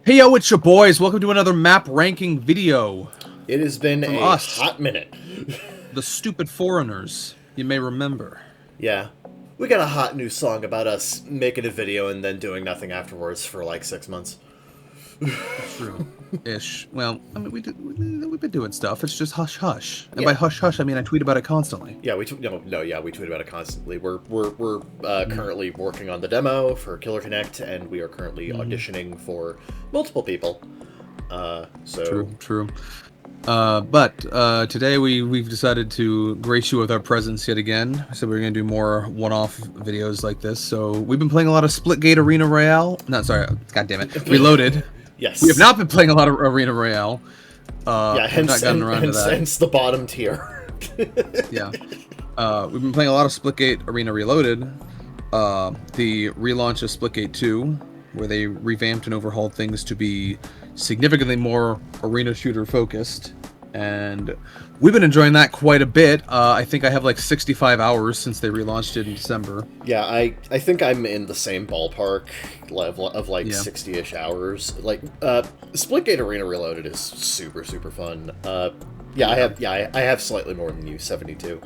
Hey yo, it's your boys. Welcome to another map ranking video It has been from a us, hot minute. the stupid foreigners. You may remember. Yeah. We got a hot new song about us making a video and then doing nothing afterwards for like 6 months. True. Ish. Well, I mean, we've been doing stuff. It's just hush hush. And by Yeah. hush hush, I mean I tweet about it constantly. Yeah, we tweet about it constantly. We're currently working on the demo for Killer Connect, and we are currently auditioning for multiple people. True. But today we've decided to grace you with our presence yet again. So we're gonna do more one-off videos like this. So we've been playing a lot of Splitgate Arena Royale. No, sorry, God damn it, Reloaded. Yes. We have not been playing a lot of Arena Royale. Yeah, We've not gotten around to that. hence the bottom tier. Yeah. We've been playing a lot of Splitgate Arena Reloaded. The relaunch of Splitgate 2, where they revamped and overhauled things to be significantly more arena shooter focused. And we've been enjoying that quite a bit. I think I have like 65 hours since they relaunched it in December. Yeah, I think I'm in the same ballpark level of like Yeah. 60-ish hours. Like, Splitgate Arena Reloaded is super fun. I have slightly more than you, 72.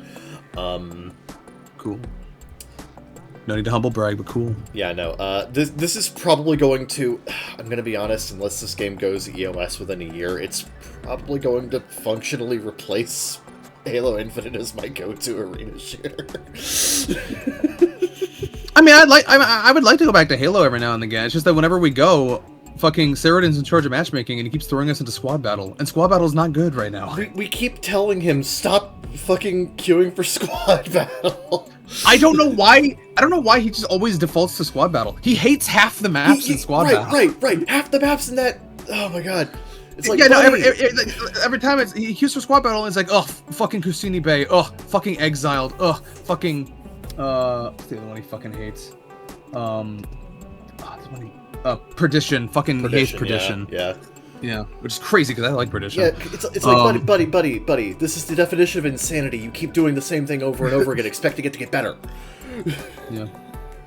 Cool. No need to humble brag, but cool. Yeah, no. This is probably going to. I'm gonna be honest. Unless this game goes EOS within a year, it's probably going to functionally replace Halo Infinite as my go-to arena shooter. I mean, I would like to go back to Halo every now and again. It's just that whenever we go, fucking Saradin's in charge of matchmaking, and he keeps throwing us into squad battle, and squad battle's not good right now. We keep telling him stop fucking queuing for squad battle. I don't know why. I don't know why he just always defaults to squad battle. He hates half the maps in squad battle. Right. Half the maps in that. Oh my god. It's like, Yeah, no. buddy. Every time he queues for squad battle, it's like, oh, fucking Kusini Bay. Oh, fucking Exiled. Oh, fucking. What's the other one he fucking hates? Perdition. Fucking hates Perdition. Yeah, which is crazy because I like Perdition. Yeah, it's like, buddy, this is the definition of insanity. You keep doing the same thing over and over again, expecting it to get better. Yeah.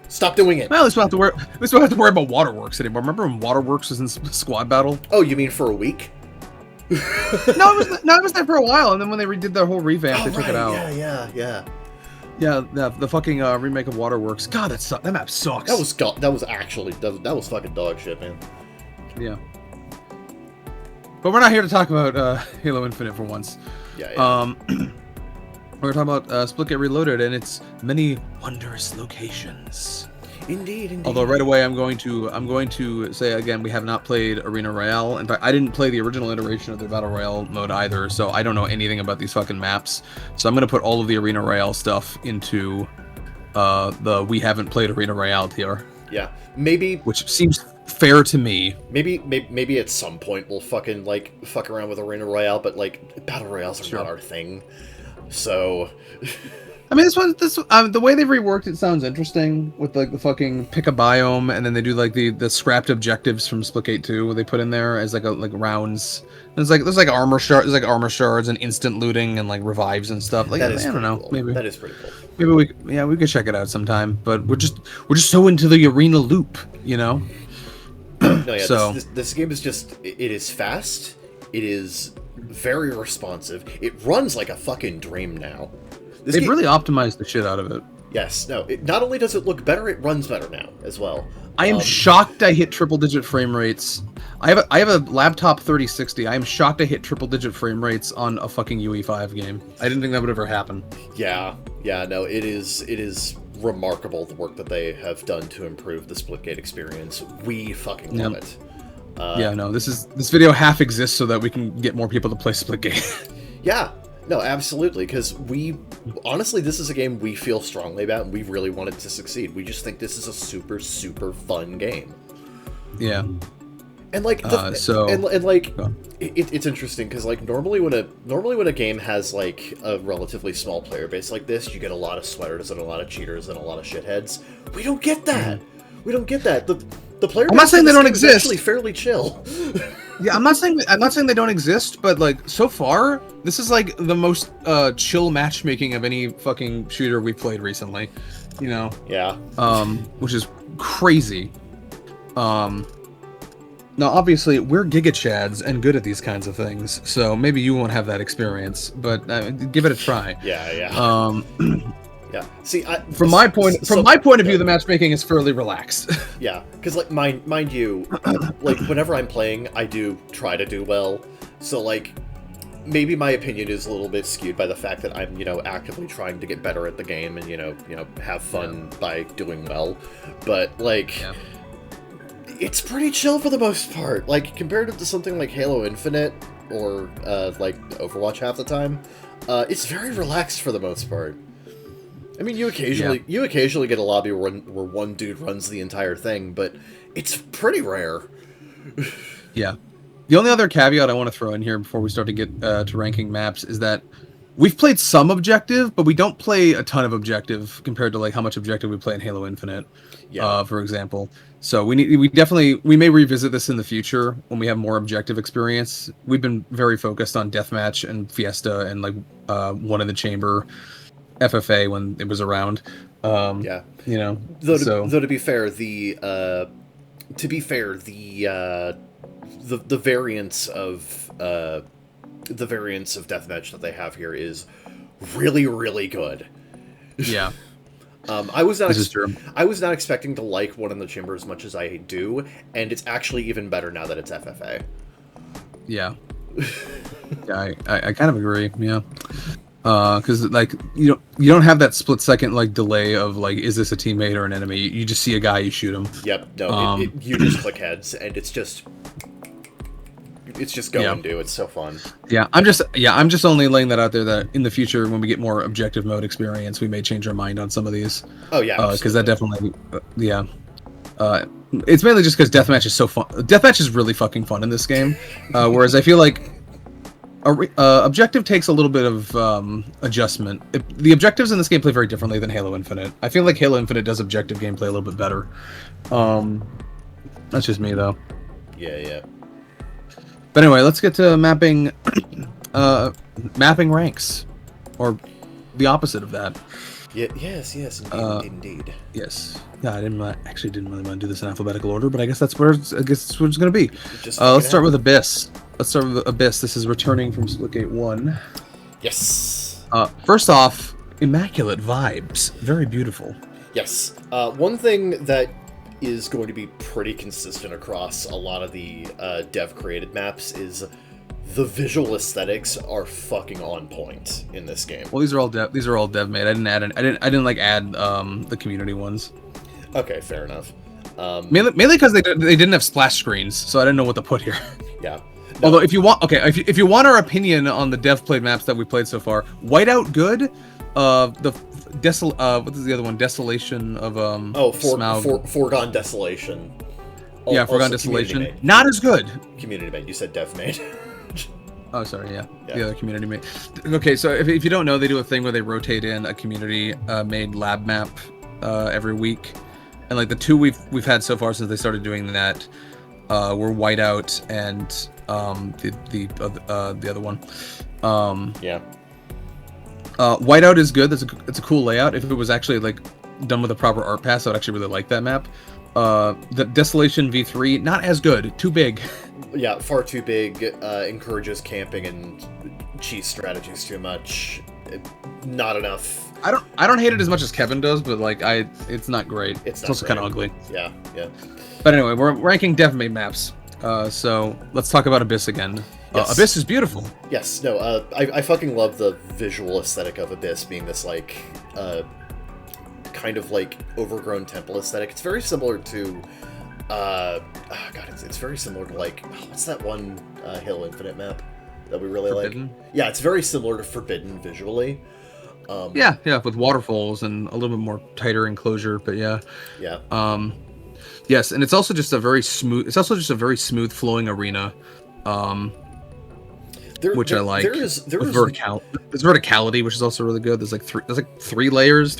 Stop doing it. Well, at least we don't have to worry about Waterworks anymore. Remember when Waterworks was in squad battle? Oh, you mean for a week? No, it was there for a while, and then when they redid their whole revamp, they took it out. Yeah. Yeah, the fucking remake of Waterworks. God, that map sucks. That was fucking dog shit, man. Yeah. But we're not here to talk about Halo Infinite for once. Yeah. We're talking about Splitgate Reloaded and its many wondrous locations. Indeed. Although right away I'm going to say again, we have not played Arena Royale. In fact, I didn't play the original iteration of the Battle Royale mode either, so I don't know anything about these fucking maps. So I'm going to put all of the Arena Royale stuff into the we haven't played Arena Royale tier. Yeah. Maybe. Which seems fair to me. Maybe at some point we'll fucking like fuck around with Arena Royale, but like Battle Royales are not our thing. So. I mean, the way they've reworked it sounds interesting with like the fucking pick a biome, and then they do like the scrapped objectives from Splitgate 2 where they put in there as like rounds. And there's like armor shards and instant looting and like revives and stuff. Like I don't know, cool. maybe that is pretty cool. Maybe we could check it out sometime. But we're just so into the arena loop, you know. No, yeah. So this game is just it is fast. It is very responsive. It runs like a fucking dream now. They've really optimized the shit out of it. Yes. No. Not only does it look better, it runs better now as well. I am shocked I hit triple-digit frame rates. I have a laptop 3060. I am shocked I hit triple-digit frame rates on a fucking UE5 game. I didn't think that would ever happen. Yeah. No. It is remarkable the work that they have done to improve the Splitgate experience. We fucking love it. Yeah. No. This video half exists so that we can get more people to play Splitgate. Yeah. No, absolutely, because honestly, this is a game we feel strongly about, and we really want it to succeed. We just think this is a super fun game. Yeah. And like, it's interesting because like normally when a game has like a relatively small player base like this, you get a lot of sweaters and a lot of cheaters and a lot of shitheads. We don't get that. We don't get that. The player base I'm not saying they don't exist. Actually, fairly chill. Yeah, I'm not saying they don't exist, but like so far, this is like the most chill matchmaking of any fucking shooter we've played recently. You know? Yeah. Which is crazy. Now, obviously, we're Giga Chads and good at these kinds of things, so maybe you won't have that experience, but give it a try. Yeah, yeah. Um, Yeah. See, from my point of view, the matchmaking is fairly relaxed. Yeah, because like mind you, like whenever I'm playing, I do try to do well. So like, maybe my opinion is a little bit skewed by the fact that I'm actively trying to get better at the game and have fun by doing well. But like, it's pretty chill for the most part. Like compared to something like Halo Infinite or like Overwatch half the time, it's very relaxed for the most part. I mean, you occasionally get a lobby where one dude runs the entire thing, but it's pretty rare. Yeah. The only other caveat I want to throw in here before we start to get to ranking maps is that we've played some objective, but we don't play a ton of objective compared to like how much objective we play in Halo Infinite, for example. So we may revisit this in the future when we have more objective experience. We've been very focused on deathmatch and Fiesta and like one in the chamber. FFA when it was around. Yeah. Though to be fair, the variance of deathmatch that they have here is really, really good. Yeah. I was not this is true. I was not expecting to like one in the chamber as much as I do, and it's actually even better now that it's FFA. Yeah. Yeah, I kind of agree. Yeah. Because like you don't have that split second like delay of like, is this a teammate or an enemy? You just see a guy, you shoot him. Yep. No, you just click heads, and it's just go and do. It's so fun. Yeah, I'm just only laying that out there that in the future when we get more objective mode experience, we may change our mind on some of these. Oh yeah, because that definitely it's mainly just because deathmatch is so fun. Deathmatch is really fucking fun in this game, whereas I feel like objective takes a little bit of adjustment. The objectives in this game play very differently than Halo Infinite. I feel like Halo Infinite does objective gameplay a little bit better. That's just me, though. Yeah. But anyway, let's get to mapping ranks, or the opposite of that. Yes, indeed. Yes. Yeah, I didn't really want to do this in alphabetical order, but I guess that's where it's going to be. Let's start with Abyss. This is returning from Splitgate 1. Yes. First off, immaculate vibes. Very beautiful. Yes. One thing that is going to be pretty consistent across a lot of the dev-created maps is the visual aesthetics are fucking on point in this game. Well, these are all dev made. I didn't add the community ones. Okay, fair enough. Mainly because they didn't have splash screens, so I didn't know what to put here. Yeah. No. Although if you want our opinion on the dev played maps that we played so far, Whiteout good. What is the other one? Desolation of Foregone Desolation. Yeah, Foregone Desolation. Not as good. Community made. You said dev made. Oh, sorry, yeah. The other community made. Okay, so if you don't know, they do a thing where they rotate in a community made lab map every week, and like the two we've had so far since they started doing that were Whiteout and the other one. Whiteout is good. It's a cool layout. If it was actually like done with a proper art pass, I'd actually really like that map. The Desolation V3, not as good. Too big. Yeah, far too big. Encourages camping and cheese strategies too much. Not enough. I don't hate it as much as Kevin does, but like it's not great. It's also kind of ugly. Yeah. But anyway, we're ranking dev-made maps. So let's talk about Abyss again. Yes. Abyss is beautiful. Yes. No. I fucking love the visual aesthetic of Abyss being this like kind of like overgrown temple aesthetic. It's very similar to it's very similar to like what's that one Halo Infinite map that we really Forbidden? like? Yeah, it's very similar to Forbidden visually. Yeah, with waterfalls and a little bit more tighter enclosure, but yeah. Yes, and it's also just a very smooth flowing arena. Which I like. There's verticality, which is also really good. There's like three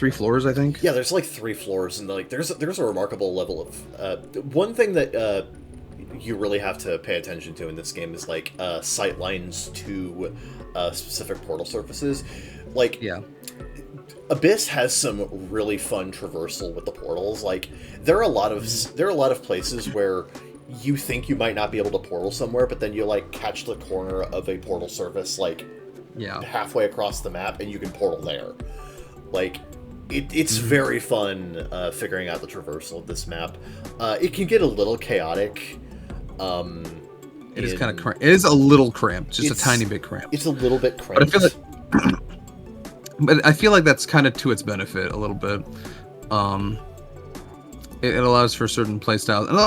floors, I think. Yeah, there's like 3 floors, and like there's a remarkable level of one thing that you really have to pay attention to in this game is like sight lines to specific portal surfaces. Like Abyss has some really fun traversal with the portals. Like there are a lot of places where you think you might not be able to portal somewhere, but then you like catch the corner of a portal surface like halfway across the map, and you can portal there. Like, it's very fun figuring out the traversal of this map. It can get a little chaotic. It is kind of it is a little cramped, just a tiny bit cramped. It's a little bit cramped. But I feel like that's kind of to its benefit a little bit. It allows for certain playstyles, and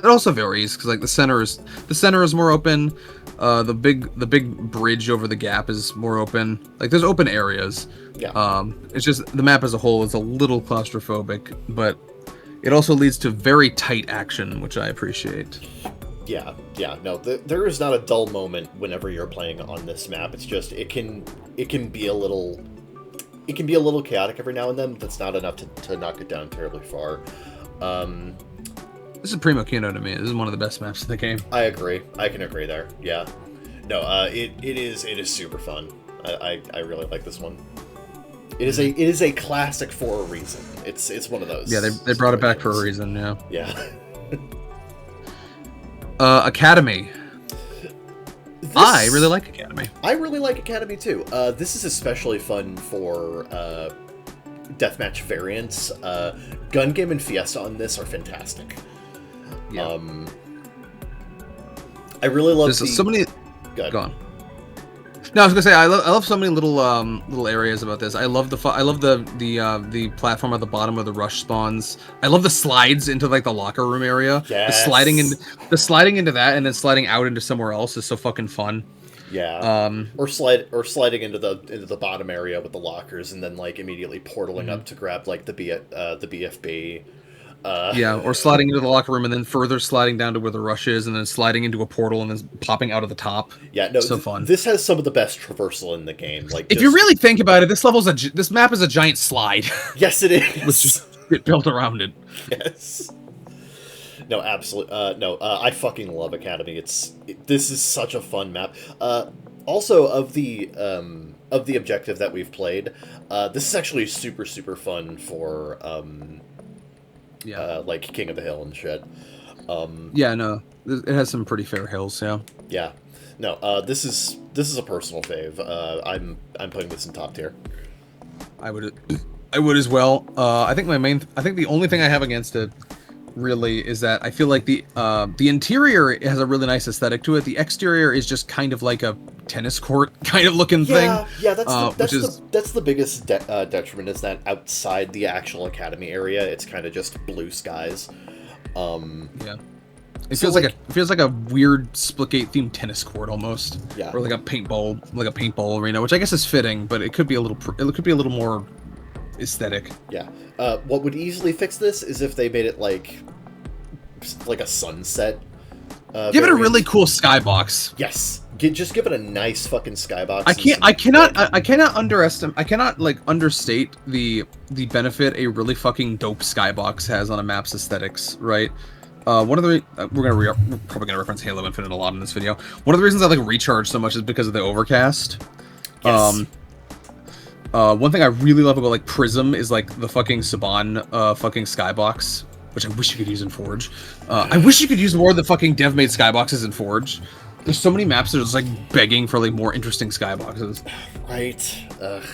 it also varies because like the center is more open. The big bridge over the gap is more open. Like there's open areas. Yeah. It's just the map as a whole is a little claustrophobic, but it also leads to very tight action, which I appreciate. Yeah. No, there is not a dull moment whenever you're playing on this map. It's just it can be a little chaotic every now and then. But that's not enough to knock it down terribly far. This is Primo Kino to me. This is one of the best maps in the game. I agree. I can agree there. Yeah. No, it is super fun. I really like this one. It is a classic for a reason. It's one of those. Yeah, they brought it back for a reason. Yeah. Yeah. Academy. I really like Academy. I really like Academy too. This is especially fun for deathmatch variants. Gun Game and Fiesta on this are fantastic. Yeah. I really love so many. Go on. No, I was gonna say I love so many little areas about this. I love the platform at the bottom of the rush spawns. I love the slides into like the locker room area. Yes. The sliding into that and then sliding out into somewhere else is so fucking fun. Yeah. Or sliding into the bottom area with the lockers and then like immediately portaling up to grab like the BFB. Yeah, or sliding into the locker room and then further sliding down to where the rush is and then sliding into a portal and then popping out of the top. Yeah, no, so fun. This has some of the best traversal in the game. Like, if you really think about it, this map is a giant slide. Yes, it is. With just built around it. Yes. No, absolutely. I fucking love Academy. This is such a fun map. Also, of the objective that we've played, this is actually super super fun for. Like King of the Hill and shit. Yeah, no, it has some pretty fair hills. Yeah. Yeah, no. This is a personal fave. I'm putting this in top tier. I would as well. I think the only thing I have against it really is that I feel like the interior has a really nice aesthetic to it. The exterior is just kind of like a tennis court kind of looking thing. Yeah, that's the biggest detriment is that outside the actual Academy area, it's kind of just blue skies. Yeah. It feels like a weird Splitgate themed tennis court almost. Yeah. Or like a paintball arena, which I guess is fitting, but it could be a little more aesthetic. Yeah. What would easily fix this is if they made it like a sunset. Give it a really cool skybox. Yes. Just give it a nice fucking skybox. I cannot like understate the benefit a really fucking dope skybox has on a map's aesthetics, right? One of the we're probably gonna reference Halo Infinite a lot in this video. One of the reasons I like Recharge so much is because of the overcast. Yes. One thing I really love about like Prism is like the fucking Saban fucking skybox, which I wish you could use in Forge. I wish you could use more of the fucking dev-made skyboxes in Forge. There's so many maps that are just like begging for like more interesting skyboxes. Right. Ugh.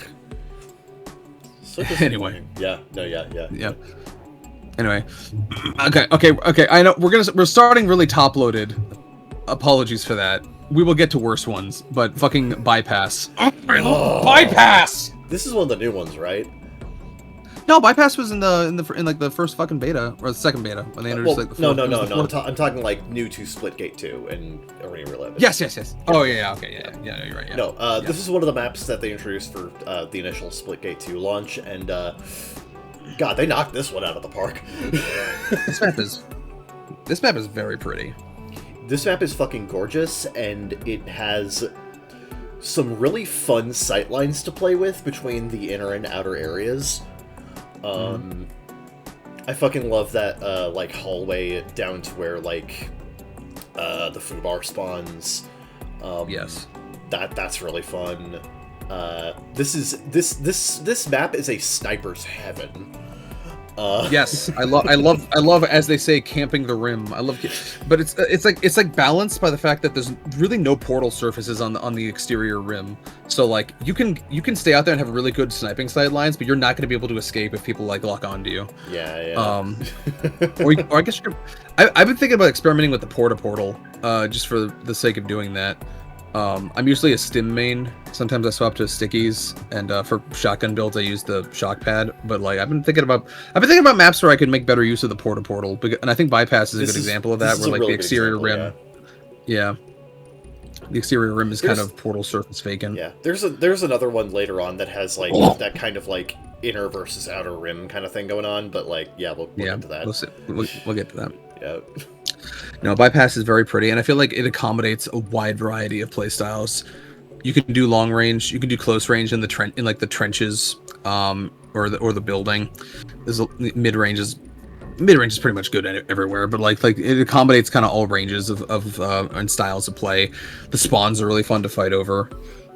So anyway. Yeah. No. Yeah. Anyway. Okay. I know we're starting really top-loaded. Apologies for that. We will get to worse ones, but fucking Bypass. Bypass. This is one of the new ones, right? No, Bypass was in like the first fucking beta or the second beta when they introduced like the fourth, no. I'm talking like new to Splitgate 2 and Arena Reloaded. Yes. Oh yeah. Okay. Yeah. You're right. Yeah. No. This is one of the maps that they introduced for the initial Splitgate 2 launch, and God, they knocked this one out of the park. This map is very pretty. This map is fucking gorgeous, and it has some really fun sightlines to play with between the inner and outer areas. I fucking love that like hallway down to where like the Fubar spawns. Yes, that's really fun. This map is a sniper's heaven. Yes, I love, as they say, camping the rim. I love, but it's like balanced by the fact that there's really no portal surfaces on the exterior rim. So like you can stay out there and have really good sniping sidelines, but you're not going to be able to escape if people like lock onto you. Yeah. Or I guess I've been thinking about experimenting with the portal, just for the sake of doing that. I'm usually a stim main. Sometimes I swap to stickies, and for shotgun builds I use the shock pad. But like I've been thinking about maps where I could make better use of the portal, and I think bypass is a good example of that, where like the exterior rim, yeah, the exterior rim is kind of portal surface vacant. Yeah, there's another one later on that has like that kind of like inner versus outer rim kind of thing going on. But like, yeah, we'll get to that. We'll get to that. Yeah. No, bypass is very pretty, and I feel like it accommodates a wide variety of playstyles. You can do long range, you can do close range in the trenches, or the building. There's mid range is pretty much good everywhere, but like it accommodates kind of all ranges of and styles of play. The spawns are really fun to fight over,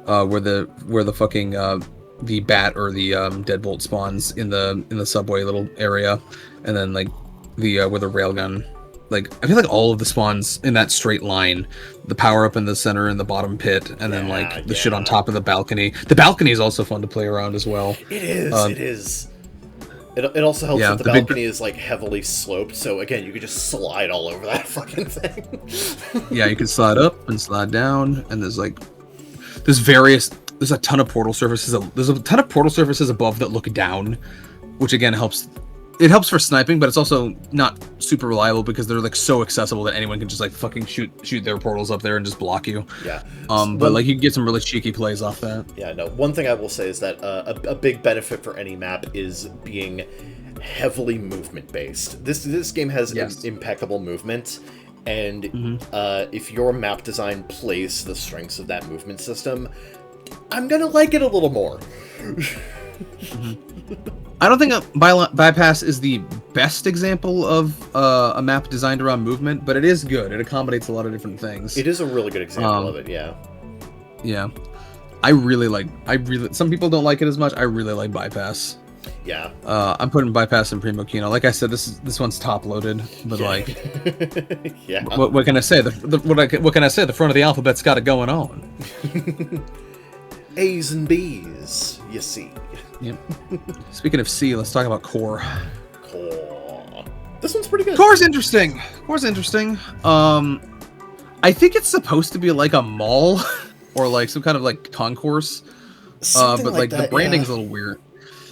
where the fucking the bat or the deadbolt spawns in the subway little area, and then like the where the railgun. Like, I feel like all of the spawns in that straight line, the power up in the center and the bottom pit, and then like the shit on top of the balcony. The balcony is also fun to play around as well. It is. It also helps that the balcony is like heavily sloped, so again, you could just slide all over that fucking thing. Yeah, you can slide up and slide down, and there's a ton of portal surfaces. There's a ton of portal surfaces above that look down, which again helps. It helps for sniping, but it's also not super reliable because they're like so accessible that anyone can just like fucking shoot their portals up there and just block you. Yeah. But like you can get some really cheeky plays off that. Yeah. No. One thing I will say is that a big benefit for any map is being heavily movement based. This game has impeccable movement, and if your map design plays to the strengths of that movement system, I'm gonna like it a little more. I don't think bypass is the best example of a map designed around movement, but it is good. It accommodates a lot of different things. It is a really good example of it, yeah. Yeah. Some people don't like it as much. I really like bypass. Yeah. I'm putting bypass in Primo Kino. Like I said, this one's top loaded, but like, yeah. What can I say? What can I say? The front of the alphabet's got it going on. A's and B's, you see. Yep. Speaking of C, let's talk about core. Core. This one's pretty good. Core's interesting. I think it's supposed to be like a mall or like some kind of like concourse. But like the branding's a little weird.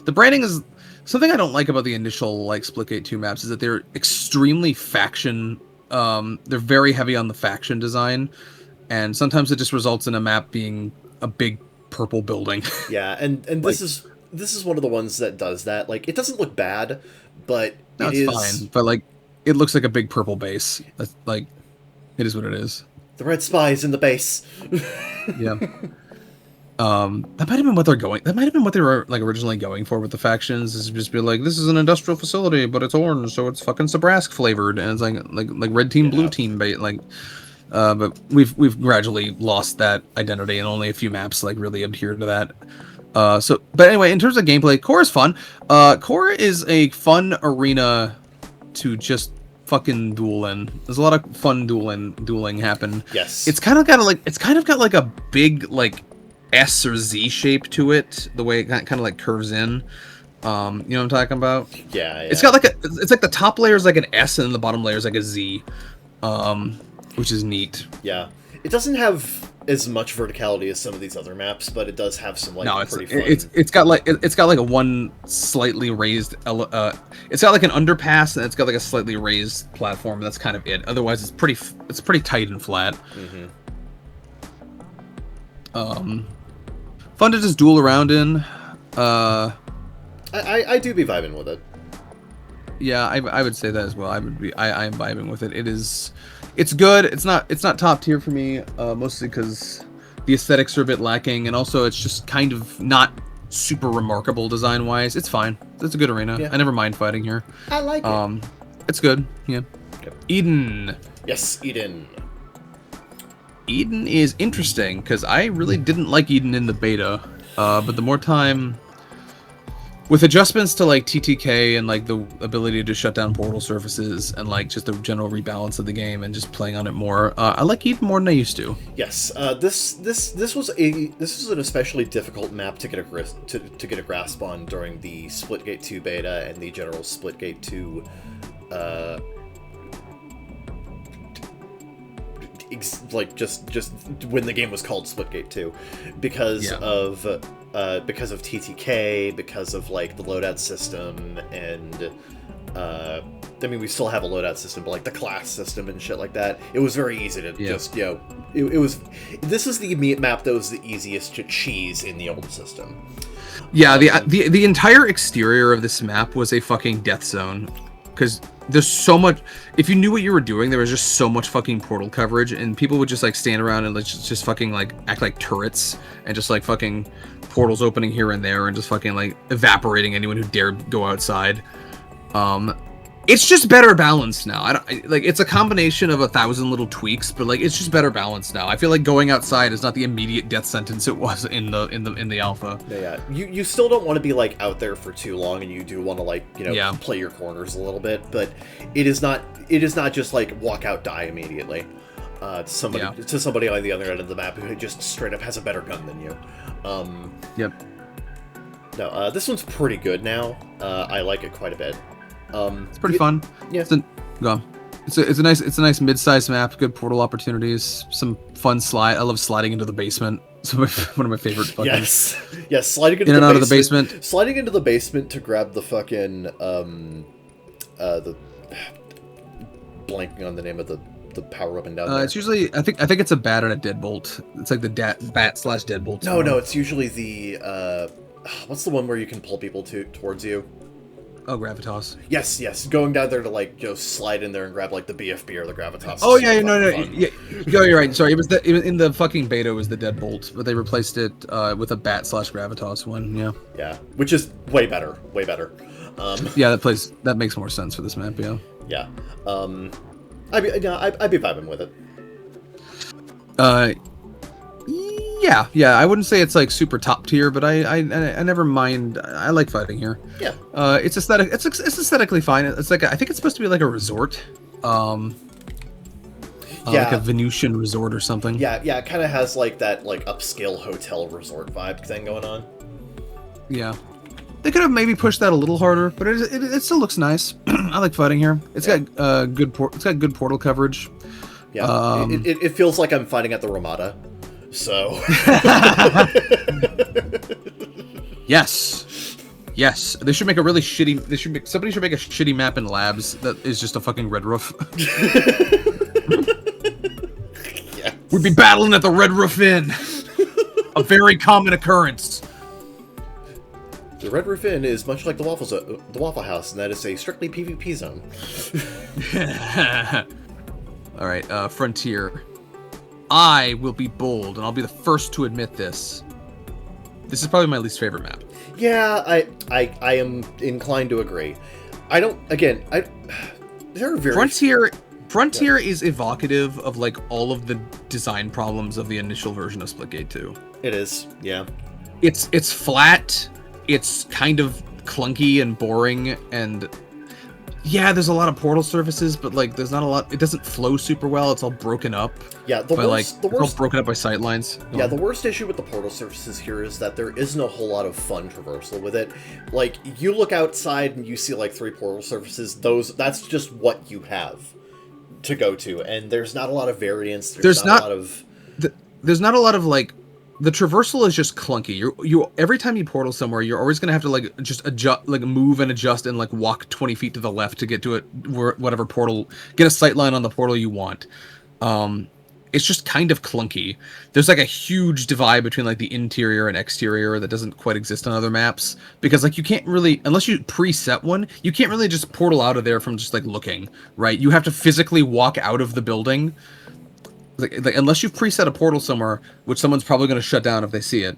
The branding is something I don't like about the initial like Splitgate 2 maps is that they're extremely faction. They're very heavy on the faction design, and sometimes it just results in a map being a big purple building. Yeah, and like, this is one of the ones that does that. Like, it doesn't look bad, but it's fine. But like, it looks like a big purple base. That's like, it is what it is. The red spies in the base. Yeah. That might have been what they're going. That might have been what they were like originally going for with the factions. Is just be like, this is an industrial facility, but it's orange, so it's fucking Sabrask flavored, and it's like red team, blue team bait. Like, but we've gradually lost that identity, and only a few maps like really adhere to that. But anyway, in terms of gameplay, Core is fun. Core is a fun arena to just fucking duel in. There's a lot of fun dueling happen. Yes. It's kind of got like a big like S or Z shape to it, the way it kind of like curves in. You know what I'm talking about? Yeah. It's got it's like the top layer is like an S and then the bottom layer is like a Z, which is neat. Yeah. It doesn't have as much verticality as some of these other maps, but it does have some like pretty fun. It's got like a one slightly raised it's got like an underpass, and it's got like a slightly raised platform, and that's kind of it. Otherwise it's pretty tight and flat. Fun to just duel around in. I do be vibing with it. Yeah, I would say that as well. I am vibing with it. It's good. It's not top tier for me, mostly because the aesthetics are a bit lacking, and also it's just kind of not super remarkable design wise. It's fine. It's a good arena. Yeah. I never mind fighting here. I like it. It's good. Yeah. Yep. Eden. Yes, Eden. Eden is interesting because I really didn't like Eden in the beta, but the more time with adjustments to like TTK and like the ability to shut down portal surfaces and like just the general rebalance of the game and just playing on it more, I like it even more than I used to. Yes, this was an especially difficult map to get a grasp on during the Splitgate 2 beta and the general Splitgate 2 like just when the game was called Splitgate 2 because of TTK, because of like the loadout system, and I mean we still have a loadout system, but like the class system and shit like that. It was very easy to just it was. This is the map that was the easiest to cheese in the old system. Yeah, the entire exterior of this map was a fucking death zone. Because there's so much, if you knew what you were doing, there was just so much fucking portal coverage, and people would just like stand around and like just fucking like act like turrets, and just like fucking portals opening here and there, and just fucking like evaporating anyone who dared go outside. It's just better balanced now. Like it's a combination of 1,000 little tweaks, but like it's just better balanced now. I feel like going outside is not the immediate death sentence it was in the alpha. Yeah. You still don't want to be like out there for too long, and you do want to like play your corners a little bit, but it is not just like walk out, die immediately. To somebody on the other end of the map who just straight up has a better gun than you. Yep. No, this one's pretty good now. I like it quite a bit. It's pretty fun. Yeah. It's a nice mid-sized map. Good portal opportunities. Some fun slide. I love sliding into the basement. It's one of my favorite fucking. Yes. Sliding into in and out of the basement. Sliding into the basement to grab the fucking the blanking on the name of the power up and down there. It's usually I think it's a bat and a deadbolt. It's like the bat/deadbolt. No, it's usually the what's the one where you can pull people towards you? Oh, Gravitas. Yes. Going down there to like slide in there and grab like the BFB or the Gravitas. Oh yeah, no, yeah, you're right. Sorry, it was in the fucking beta it was the Deadbolt, but they replaced it with a Bat/Gravitas one. Yeah. Yeah, which is way better. Yeah, that makes more sense for this map. Yeah. Yeah. I'd be vibing with it. Yeah. I wouldn't say it's like super top tier, but I never mind. I like fighting here. Yeah. It's aesthetic. It's aesthetically fine. It's like I think it's supposed to be like a resort. Like a Venusian resort or something. Yeah. It kind of has like that like upscale hotel resort vibe thing going on. Yeah. They could have maybe pushed that a little harder, but it still looks nice. I like fighting here. It's got good portal coverage. Yeah. It feels like I'm fighting at the Ramada. So yes, they should make a really shitty. Somebody should make a shitty map in labs that is just a fucking red roof. Yes. We'd be battling at the Red Roof Inn, a very common occurrence. The Red Roof Inn is much like the Waffle House, and that is a strictly PvP zone. All right, Frontier. I will be bold, and I'll be the first to admit this. This is probably my least favorite map. Yeah, I am inclined to agree. There are very Frontier is evocative of like all of the design problems of the initial version of Splitgate 2. It is, yeah. It's flat, it's kind of clunky and boring, and yeah, there's a lot of portal surfaces, but like there's not a lot. It doesn't flow super well. It's all broken up. Yeah, it's all broken up by sightlines. Yeah, the worst issue with the portal surfaces here is that there isn't a whole lot of fun traversal with it. Like you look outside and you see like 3 portal surfaces. That's just what you have to go to, and there's not a lot of variance. There's not a lot of like. The traversal is just clunky. You every time you portal somewhere, you're always gonna have to like just adjust, like move and adjust, and like walk 20 feet to the left to get to it, whatever portal, get a sight line on the portal you want. It's just kind of clunky. There's like a huge divide between like the interior and exterior that doesn't quite exist on other maps, because like you can't really, unless you preset one, you can't really just portal out of there from just like looking, right? You have to physically walk out of the building. Like unless you've preset a portal somewhere, which someone's probably going to shut down if they see it,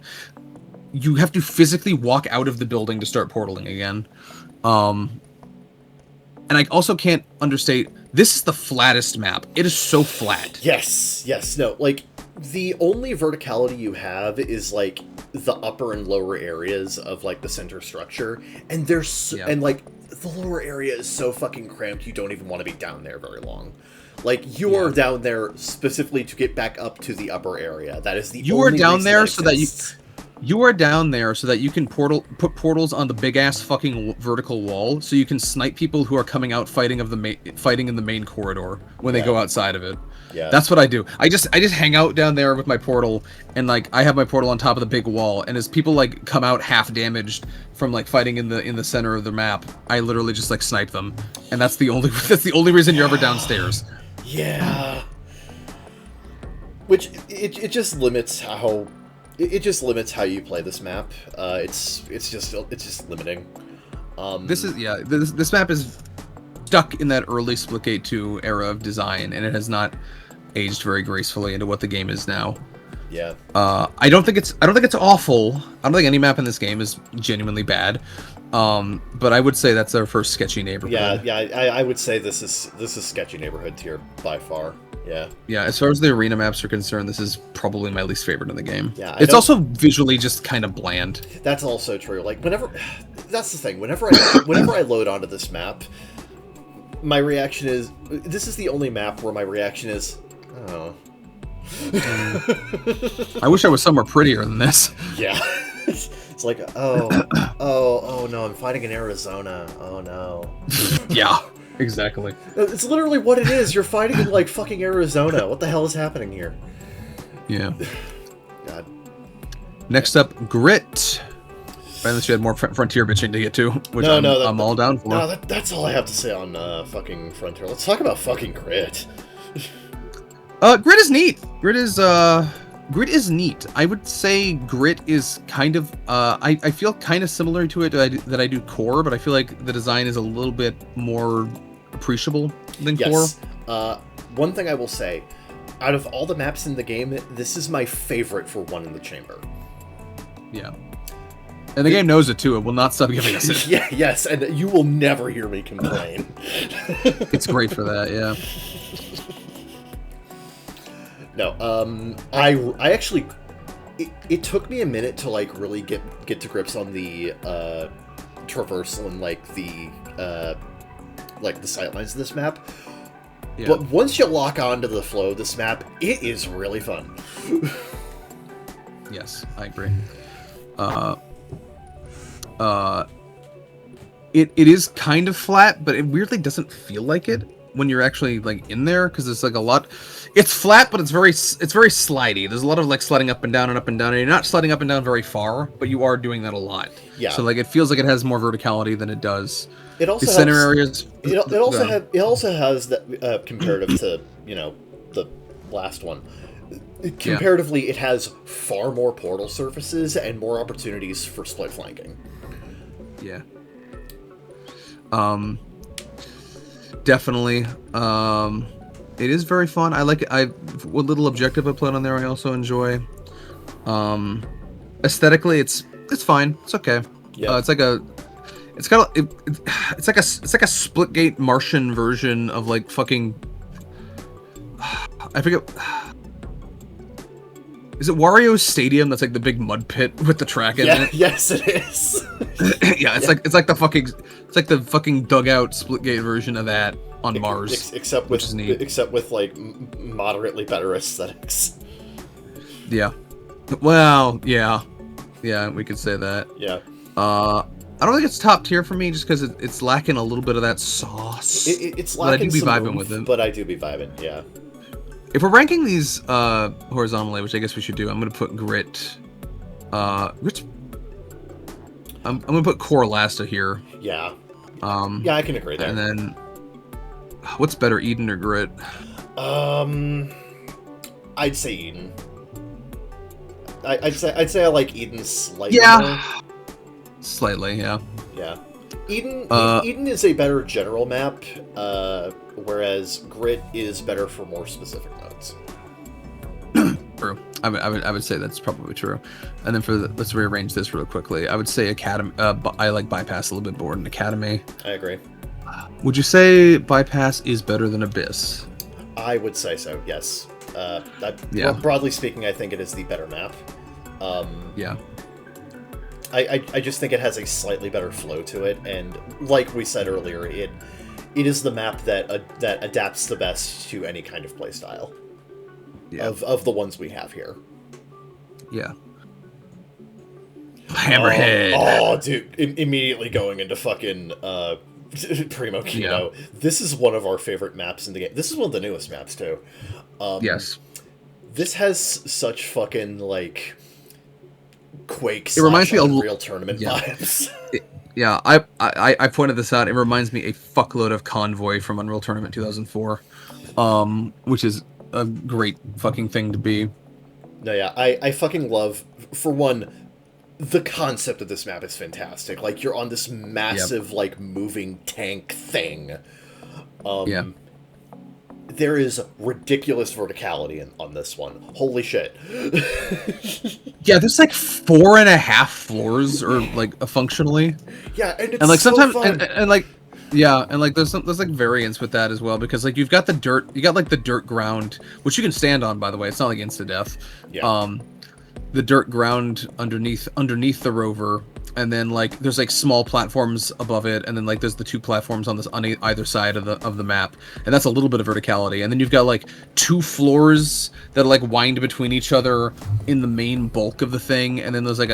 you have to physically walk out of the building to start portaling again. And I also can't understate, this is the flattest map. It is so flat. Yes. No, like, the only verticality you have is, like, the upper and lower areas of like the center structure, and Yeah. and like the lower area is so fucking cramped you don't even want to be down there very long. Like you are down there specifically to get back up to the upper area. That is the You only are down reason there it so that exists. you are down there so that you can put portals on the big ass fucking vertical wall, so you can snipe people who are coming out fighting in the main corridor when they go outside of it. Yeah. That's what I do. I just hang out down there with my portal, and like I have my portal on top of the big wall, and as people like come out half damaged from like fighting in the center of the map, I literally just like snipe them, and that's the only reason you're ever downstairs. Yeah. Which it just limits how it just limits how you play this map. It's just limiting. This map is stuck in that early Splitgate 2 era of design, and it has not aged very gracefully into what the game is now. Yeah. I don't think it's awful. I don't think any map in this game is genuinely bad. But I would say that's our first sketchy neighborhood. Yeah. I would say this is sketchy neighborhood tier by far. Yeah. Yeah, as far as the arena maps are concerned, this is probably my least favorite in the game. Yeah, it's also visually just kind of bland. That's also true. Like that's the thing. Whenever I load onto this map, my reaction is this is the only map where my reaction is, oh. I wish I was somewhere prettier than this. Yeah. It's like, oh no, I'm fighting in Arizona. Oh no. Yeah. Exactly. It's literally what it is. You're fighting in, like, fucking Arizona. What the hell is happening here? Yeah. God. Next up, Grit. Unless you had more Frontier bitching to get to, which I'm all down for. No, that's all I have to say on fucking Frontier. Let's talk about fucking Grit. Grit is neat. Grit is neat. I would say Grit is kind of I feel kind of similar to it that I do Core, but I feel like the design is a little bit more appreciable than Core. One thing I will say, out of all the maps in the game, this is my favorite for One in the Chamber. Yeah. And the game knows it too. It will not stop giving us it. Yeah, yes, and you will never hear me complain. It's great for that, yeah. No, I actually, it took me a minute to like really get to grips on the traversal and like the sightlines of this map. Yeah. But once you lock onto the flow of this map, it is really fun. Yes, I agree. It is kind of flat, but it weirdly doesn't feel like it when you're actually like in there, because it's like a lot. It's flat, but it's very slidey. There's a lot of like sliding up and down and up and down, and you're not sliding up and down very far, but you are doing that a lot. Yeah. So like it feels like it has more verticality than it does. It also the center areas. It also has that comparative to the last one. Comparatively, it has far more portal surfaces and more opportunities for split flanking. Yeah. Definitely. It is very fun. I like it. What little objective I played on there, I also enjoy. Aesthetically, it's fine. It's okay. Yeah. It's like a Splitgate Martian version of like fucking. I forget. Is it Wario's Stadium? That's like the big mud pit with the track in it. Yes, it is. Yeah, it's like the fucking dugout Splitgate version of that on Mars. Except with like moderately better aesthetics. Yeah. Well, yeah, we could say that. Yeah. I don't think it's top tier for me just because it's lacking a little bit of that sauce. It's lacking some vibing with it. But I do be vibing. Yeah. If we're ranking these horizontally, which I guess we should do, I'm gonna put Grit. I'm gonna put Core last here. Yeah. Yeah, I can agree there. And then, what's better, Eden or Grit? I'd say Eden. I'd say I like Eden slightly. Yeah. More. Slightly, yeah. Yeah. Eden is a better general map, whereas Grit is better for more specific nodes. True. I would say that's probably true. And then let's rearrange this real quickly. I would say Academy. I like Bypass a little bit more than Academy. I agree. Would you say Bypass is better than Abyss? I would say so. Yes. Yeah. Broadly speaking, I think it is the better map. Yeah. I just think it has a slightly better flow to it, and like we said earlier, it is the map that that adapts the best to any kind of playstyle of the ones we have here. Yeah. Hammerhead. Oh, dude, immediately going into fucking Primo Kino. Yeah. This is one of our favorite maps in the game. This is one of the newest maps too. Yes. This has such fucking like Quake. It reminds me of Real Tournament vibes. Yeah, I pointed this out. It reminds me a fuckload of Convoy from Unreal Tournament 2004, which is a great fucking thing to be. No, yeah, I fucking love, for one, the concept of this map is fantastic. Like, you're on this massive, like, moving tank thing. Yeah. There is ridiculous verticality on this one. Holy shit. Yeah, there's like 4.5 floors, or like functionally. Yeah, and it's like sometimes so fun. And like yeah, and like there's like variance with that as well, because like you've got the dirt, you got like the dirt ground, which you can stand on, by the way. It's not like insta death. Yeah. The dirt ground underneath the rover, and then like there's like small platforms above it, and then like there's the 2 platforms on either side of the map, and that's a little bit of verticality. And then you've got like 2 floors that like wind between each other in the main bulk of the thing, and then there's like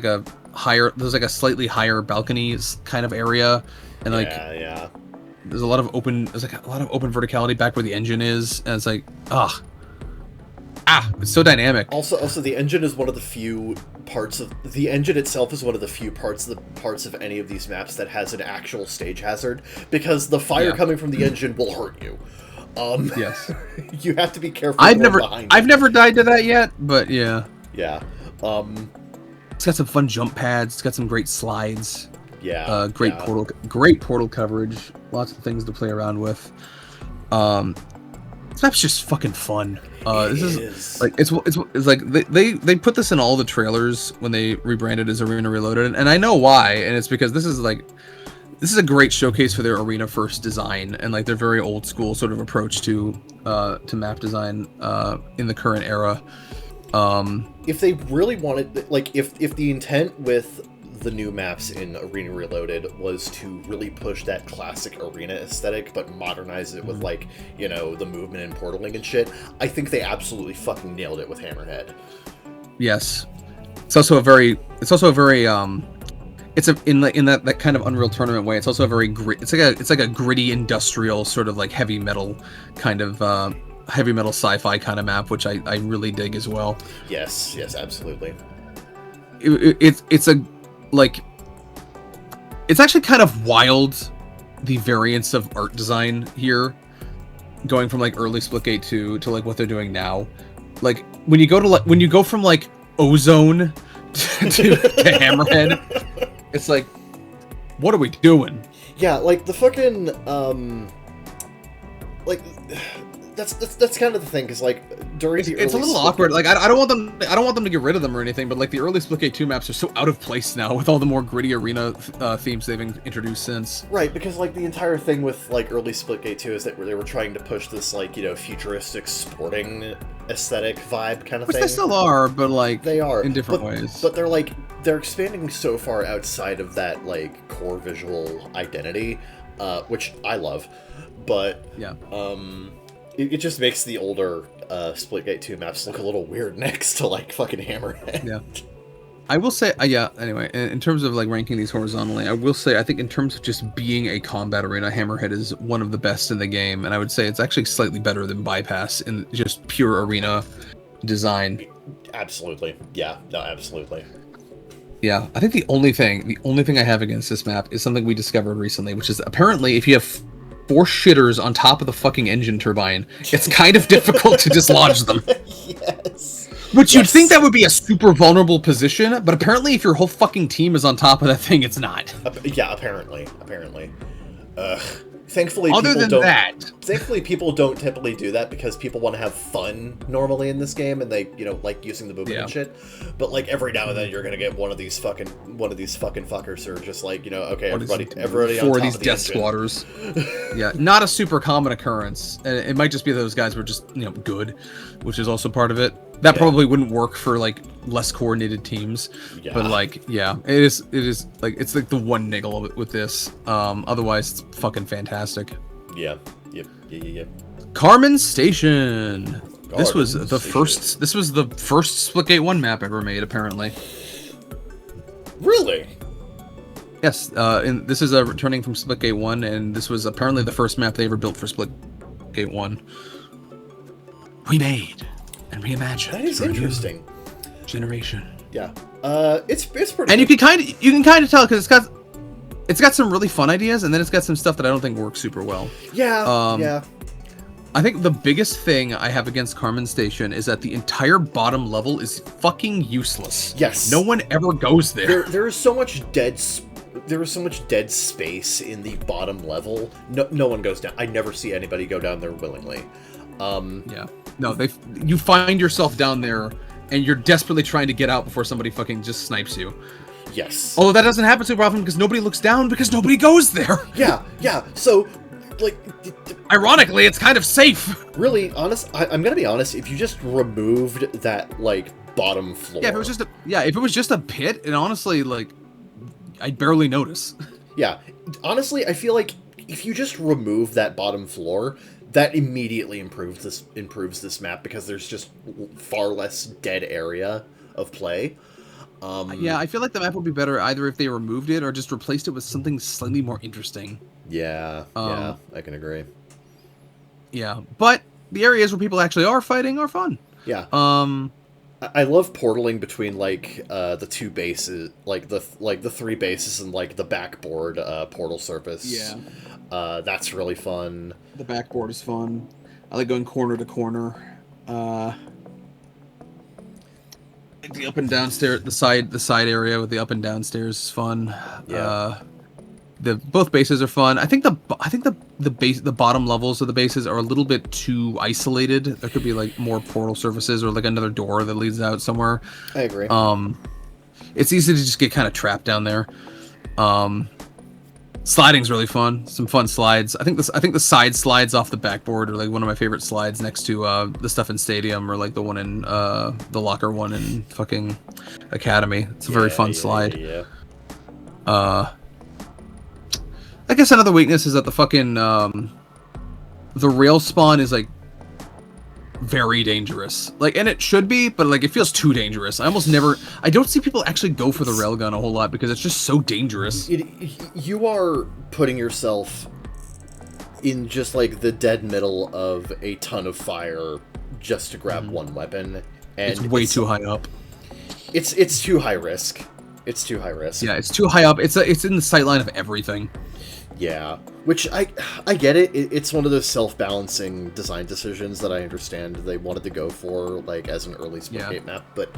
a slightly higher balconies kind of area, and like there's a lot of open verticality back where the engine is, and it's like it's so dynamic. Also, the engine is one of the few parts of the engine itself is one of the few parts of any of these maps that has an actual stage hazard, because the fire coming from the engine will hurt you. Yes, you have to be careful. I've never died to that yet, but yeah. Yeah. It's got some fun jump pads. It's got some great slides. Yeah. Great portal coverage. Lots of things to play around with. This map's just fucking fun. This is like it's like they put this in all the trailers when they rebranded as Arena Reloaded, and I know why, and it's because this is a great showcase for their arena first design and like their very old school sort of approach to map design in the current era. If they really wanted, like, if the intent with the new maps in Arena Reloaded was to really push that classic arena aesthetic, but modernize it with, like, you know, the movement and portaling and shit, I think they absolutely fucking nailed it with Hammerhead. Yes, it's also a very it's in that kind of Unreal Tournament way. It's also a very it's like a gritty industrial sort of like heavy metal kind of heavy metal sci-fi kind of map, which I really dig as well. Yes, absolutely. It's actually kind of wild, the variance of art design here, going from like early Splitgate 2 to like what they're doing now. Like when you go from like Ozone to Hammerhead, it's like, what are we doing? Yeah, like the fucking like that's kind of the thing, because like during it's a little awkward. Like I don't want them to get rid of them or anything, but like the early Splitgate 2 maps are so out of place now with all the more gritty arena themes they've introduced since. Right, because like the entire thing with like early Splitgate 2 is that they were trying to push this like, you know, futuristic sporting aesthetic vibe kind of thing. Which they still are, but like they are in different ways. But they're expanding so far outside of that like core visual identity, which I love. But yeah. It just makes the older Splitgate 2 maps look a little weird next to, like, fucking Hammerhead. Yeah. I will say, anyway, in terms of, like, ranking these horizontally, I will say, I think in terms of just being a combat arena, Hammerhead is one of the best in the game, and I would say it's actually slightly better than Bypass in just pure arena design. Absolutely. Yeah. No, absolutely. Yeah. I think the only thing I have against this map is something we discovered recently, which is apparently if you have 4 shitters on top of the fucking engine turbine, it's kind of difficult to dislodge them. Yes. Which you'd think that would be a super vulnerable position, but apparently if your whole fucking team is on top of that thing, it's not. Yeah, apparently. Thankfully, Thankfully, people don't typically do that because people want to have fun normally in this game, and they, you know, like using the movement and shit. But like every now and then, you're gonna get one of these fucking fuckers who are just like, you know, okay, everybody on top of the death squatters. Yeah, not a super common occurrence. It might just be those guys were just, you know, good, which is also part of it. That Yeah. probably wouldn't work for like less coordinated teams, Yeah. but like yeah, it is like it's like the one niggle of it with this. Otherwise it's fucking fantastic. Yeah. Yep. Yeah. Carmen Station. This was Garden the Station. first. This was the first Splitgate 1 map ever made, apparently. Really? Yes. And this is returning from Splitgate 1, and this was apparently the first map they ever built for Splitgate 1. Remade and reimagined. That is for a new interesting. generation. Yeah. It's pretty. And you can kind of tell because it's got some really fun ideas, and then it's got some stuff that I don't think works super well. Yeah. Yeah. I think the biggest thing I have against Carmen Station is that the entire bottom level is fucking useless. Yes. No one ever goes there. There is so much there is so much dead space in the bottom level. No one goes down. I never see anybody go down there willingly. Yeah. No, you find yourself down there and you're desperately trying to get out before somebody fucking just snipes you. Yes. Although that doesn't happen super often because nobody looks down because nobody goes there. Yeah. So, like, ironically, it's kind of safe. Really, I'm gonna be honest. If you just removed that like bottom floor, Yeah, if it was just a pit, and honestly, like, I'd barely notice. Yeah, honestly, I feel like if you just remove that bottom floor, that immediately improves this map because there's just far less dead area of play. Yeah, I feel like the map would be better either if they removed it or just replaced it with something slightly more interesting. Yeah, yeah, I can agree. Yeah, but the areas where people actually are fighting are fun. Yeah. I love portaling between like the two bases, like the three bases and like the backboard portal surface. Yeah. That's really fun. The backboard is fun. I like going corner to corner. The up and downstairs, the side area with the up and downstairs is fun. Yeah. Both bases are fun. I think the bottom levels of the bases are a little bit too isolated. There could be like more portal surfaces or like another door that leads out somewhere. I agree. It's easy to just get kind of trapped down there. Sliding's really fun. Some fun slides. I think the side slides off the backboard are like one of my favorite slides next to the stuff in Stadium or like the one in the locker one in fucking Academy. It's a very fun slide. Yeah. I guess another weakness is that the fucking the rail spawn is like very dangerous. Like, and it should be, but like it feels too dangerous. I don't see people actually go for the railgun a whole lot because it's just so dangerous. You are putting yourself in just like the dead middle of a ton of fire just to grab one weapon, and It's way too high up. It's too high risk. It's too high risk. Yeah, it's too high up. It's in the sightline of everything. Yeah, which I get it. It's one of those self-balancing design decisions that I understand they wanted to go for, like, as an early Splitgate map, but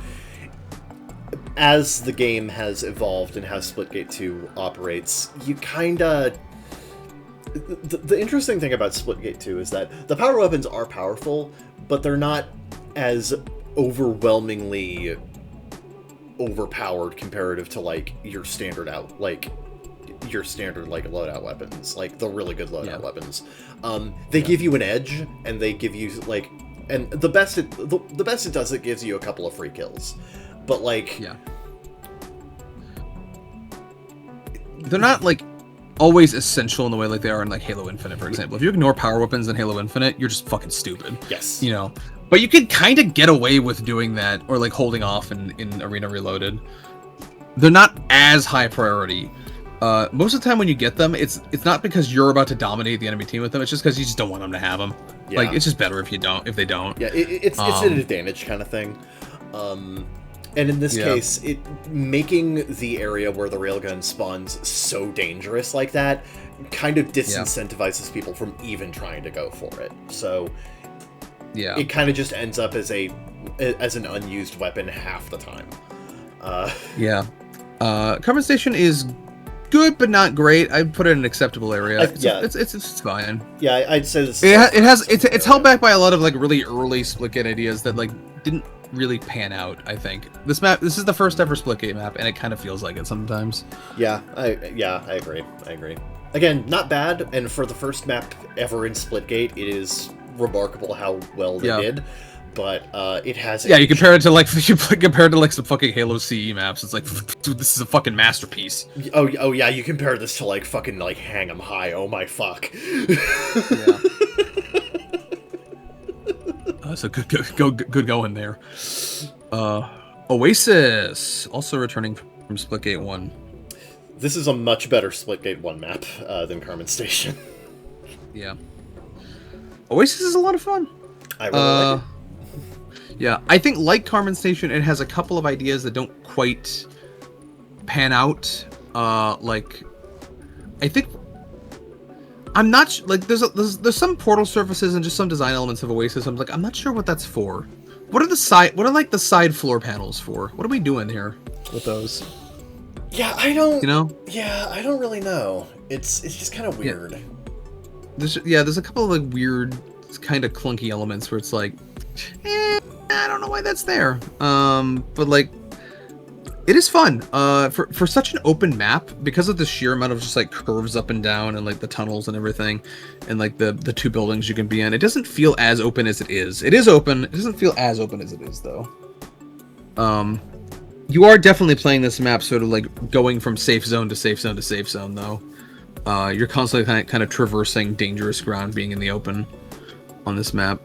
as the game has evolved and how Splitgate 2 operates, you kinda... The interesting thing about Splitgate 2 is that the power weapons are powerful, but they're not as overwhelmingly overpowered comparative to, like, your standard loadout weapons, like the really good loadout weapons. They give you an edge, and they give you like, and the best it does, it gives you a couple of free kills, but like, they're not like always essential in the way like they are in like Halo Infinite, for example. If you ignore power weapons in Halo Infinite, you're just fucking stupid. Yes, you know. But you can kind of get away with doing that, or like holding off in Arena Reloaded. They're not as high priority. Most of the time when you get them, it's not because you're about to dominate the enemy team with them. It's just because you just don't want them to have them. Yeah. Like, it's just better if they don't. Yeah, it's an advantage kind of thing. And in this case, making the area where the railgun spawns so dangerous like that kind of disincentivizes people from even trying to go for it. So it kind of just ends up as an unused weapon half the time. Carmen Station is good, but not great. I'd put it in an acceptable area. It's fine. Yeah, I'd say this. It's held back by a lot of like really early Splitgate ideas that like didn't really pan out. I think this is the first ever Splitgate map, and it kind of feels like it sometimes. I agree. Again, not bad, and for the first map ever in Splitgate, it is remarkable how well they did. but it has. Yeah, you compare it to like you compare it to like some fucking Halo CE maps. It's like, dude, this is a fucking masterpiece. Oh yeah, you compare this to like fucking like Hang 'em High. Oh my fuck. Yeah. So good going there. Oasis also returning from Splitgate 1. This is a much better Splitgate 1 map than Carmen Station. Yeah. Oasis is a lot of fun. I really like it. Yeah, I think like Carmen Station, it has a couple of ideas that don't quite pan out. Like, I think I'm not like there's some portal surfaces and just some design elements of Oasis. I'm like, I'm not sure what that's for. What are the side floor panels for? What are we doing here with those? Yeah, I don't. You know? Yeah, I don't really know. It's just kind of weird. Yeah. There's a couple of like weird, kind of clunky elements where it's like, I don't know why that's there. But like, it is fun. For such an open map, because of the sheer amount of just like curves up and down and like the tunnels and everything, and like the two buildings you can be in, it doesn't feel as open as it is. It is open. It doesn't feel as open as it is though. You are definitely playing this map sort of like going from safe zone to safe zone to safe zone though. You're constantly kind of traversing dangerous ground being in the open on this map.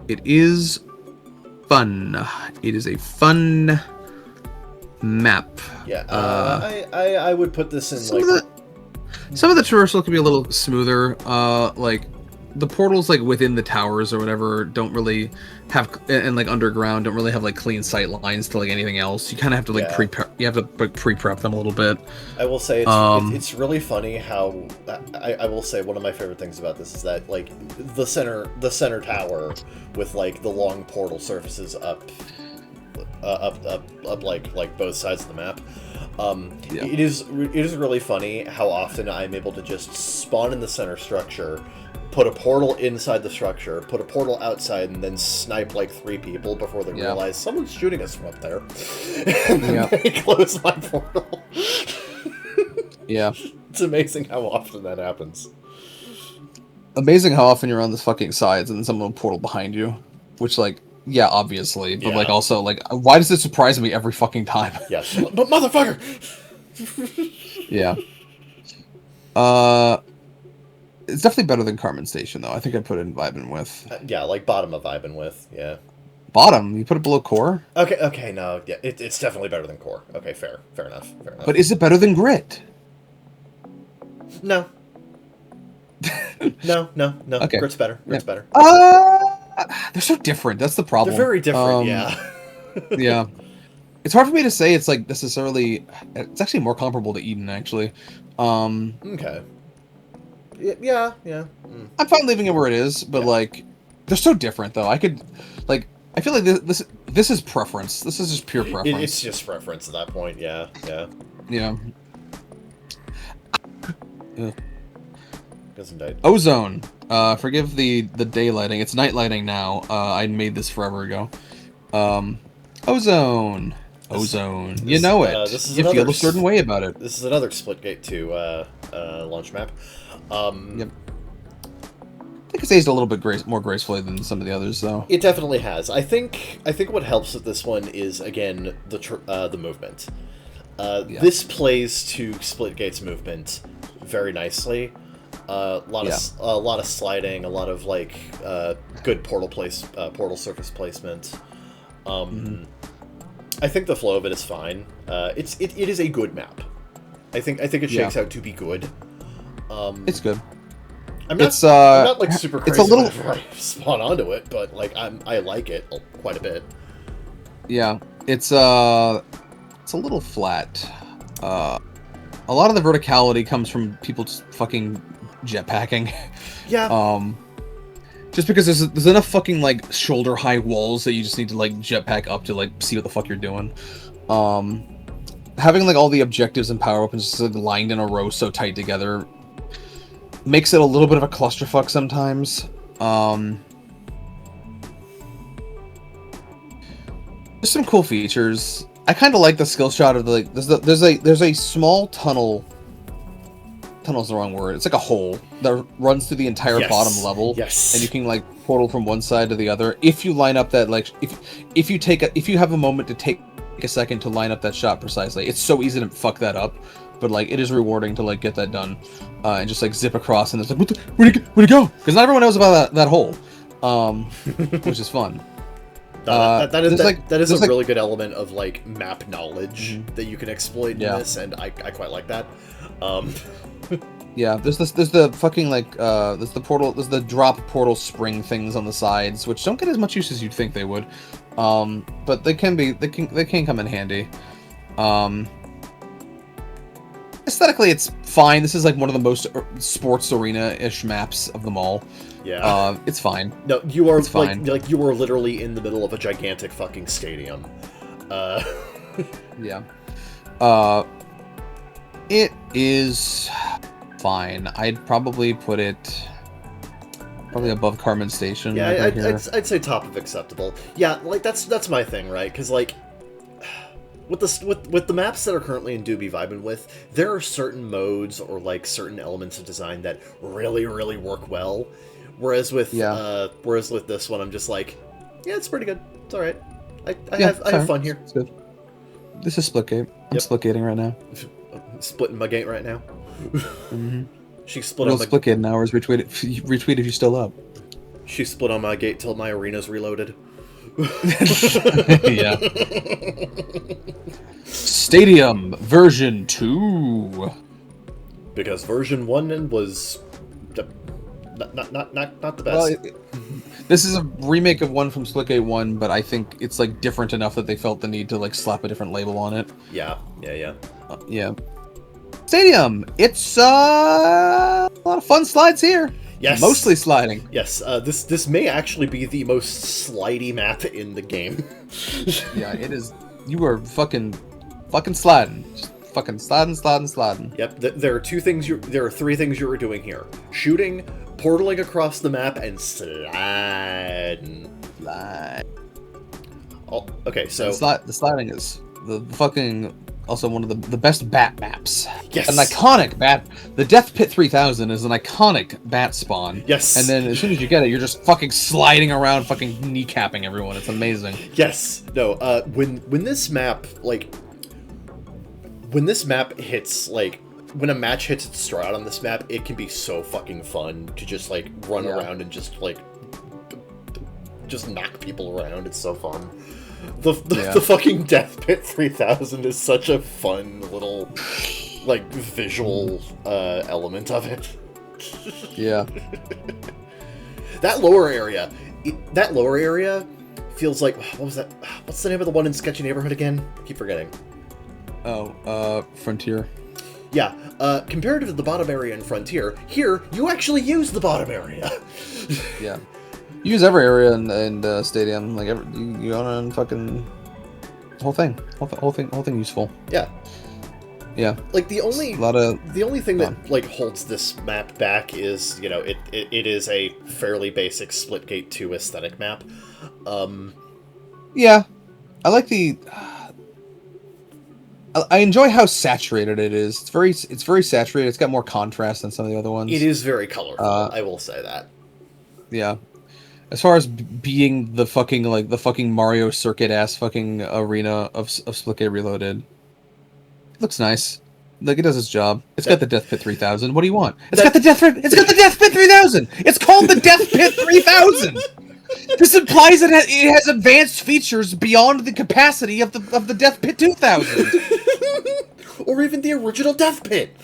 It is fun. It is a fun map. Yeah, I would put this in some like... Some of the traversal can be a little smoother. Like the portals like within the towers or whatever don't really have, and like underground don't really have like clean sight lines to like anything else. You kind of have to like pre-prep them a little bit. I will say it's really funny how I will say one of my favorite things about this is that like the center tower with like the long portal surfaces up like both sides of the map. Yeah. It is really funny how often I'm able to just spawn in the center structure, put a portal inside the structure, put a portal outside, and then snipe like 3 people before they realize someone's shooting us from up there. And then they close my portal. Yeah. It's amazing how often that happens. Amazing how often you're on the fucking sides and then someone will portal behind you. Which, like, yeah, obviously. But, like, also, like, why does this surprise me every fucking time? Yes, but motherfucker! Yeah. It's definitely better than Carmen Station, though. I think I'd put it in Vibin' With. Yeah, like bottom of Vibin' With, yeah. Bottom? You put it below Core? Okay, no, yeah, it's definitely better than Core. Okay, fair enough. But is it better than Grit? No. No. Okay. Grit's better. Grit's better. They're so different. That's the problem. They're very different, yeah. Yeah. It's hard for me to say it's like necessarily... It's actually more comparable to Eden, actually. Okay. Yeah. I'm fine leaving it where it is, but like... They're so different, though. I could... Like, I feel like this is preference. This is just pure preference. It's just preference at that point, yeah. Yeah. Ozone. Forgive the daylighting. It's night lighting now. I made this forever ago. Ozone. You know it. You feel a certain way about it. This is another Splitgate 2 launch map. Yep. I think it's aged a little bit more gracefully than some of the others, though. It definitely has. I think what helps with this one is again the movement. This plays to Splitgate's movement very nicely. A lot of sliding, a lot of like good portal surface placement. I think the flow of it is fine. It is a good map. I think it shakes out to be good. It's good. I'm not like super crazy whenever I spawn onto it, but like I like it quite a bit. Yeah, it's a little flat. A lot of the verticality comes from people just fucking jetpacking. Yeah. Just because there's enough fucking like shoulder high walls that you just need to like jetpack up to like see what the fuck you're doing. Having like all the objectives and power weapons just like lined in a row so tight together makes it a little bit of a clusterfuck sometimes. There's some cool features. I kind of like the skill shot of the, like there's a small tunnel tunnel's the wrong word. It's like a hole that runs through the entire bottom level. Yes. And you can like portal from one side to the other. If you line up that like if you have a moment to take a second to line up that shot precisely, it's so easy to fuck that up. But like it is rewarding to like get that done, and just like zip across and it's like where'd it go? Because not everyone knows about that hole, which is fun. That is a like, really good element of like map knowledge that you can exploit in this, and I quite like that. Yeah, there's the fucking like there's the drop portal spring things on the sides, which don't get as much use as you'd think they would, but they can come in handy. Aesthetically, it's fine. This is like one of the most sports arena-ish maps of them all. Yeah. It's fine. No, you are fine. like you are literally in the middle of a gigantic fucking stadium. Yeah. It is fine. I'd probably put it above Carmen Station. Yeah, I'd say top of acceptable. Yeah, like that's my thing, right? Because like with the maps that are currently in Doobie vibing with, there are certain modes or like certain elements of design that really work well. Whereas with this one, I'm just like, yeah, it's pretty good. It's all right. I have fun here. It's good. This is Splitgate. I'm splitgating right now. Splitting my gate right now. She split Real on my Splitgate now. Retweet if you're still up. She split on my gate till my arena's reloaded. Yeah. Stadium version 2. Because version 1 was not the best. Well, this is a remake of one from Splitgate 1, but I think it's like different enough that they felt the need to like slap a different label on it. Yeah. Yeah. Stadium. It's a lot of fun slides here. Yes. Mostly sliding. Yes. This may actually be the most slidey map in the game. Yeah, it is. You are fucking sliding. Just fucking sliding. Yep. There are three things you were doing here: shooting, portaling across the map, and sliding. Oh, okay, so the sliding is the fucking also one of the best bat maps. Yes. An iconic bat. The Death Pit 3000 is an iconic bat spawn. Yes. And then as soon as you get it, you're just fucking sliding around, fucking kneecapping everyone. It's amazing. Yes. No. When this map hits when a match hits its stride on this map, it can be so fucking fun to just like run around and just knock people around. It's so fun. The fucking Death Pit 3000 is such a fun little like visual element of it. Yeah. That lower area feels like, what was that? What's the name of the one in Sketchy Neighborhood again? I keep forgetting. Frontier. Yeah, compared to the bottom area in Frontier, here, you actually use the bottom area. Yeah. You use every area in Stadium. Like, you own fucking... whole thing useful. Yeah. Yeah. Like, the only thing that, like, holds this map back is, you know, it is a fairly basic Splitgate 2 aesthetic map. Yeah. I like the... I enjoy how saturated it is. It's very saturated. It's got more contrast than some of the other ones. It is very colorful. I will say that. Yeah. As far as being the fucking Mario Circuit ass fucking arena of Splitgate Reloaded, it looks nice. Like, it does its job. It's got the Death Pit 3000. What do you want? It's got the Death Pit 3000. It's called the Death Pit 3000. This implies that it has advanced features beyond the capacity of the Death Pit 2000. Or even the original Death Pit.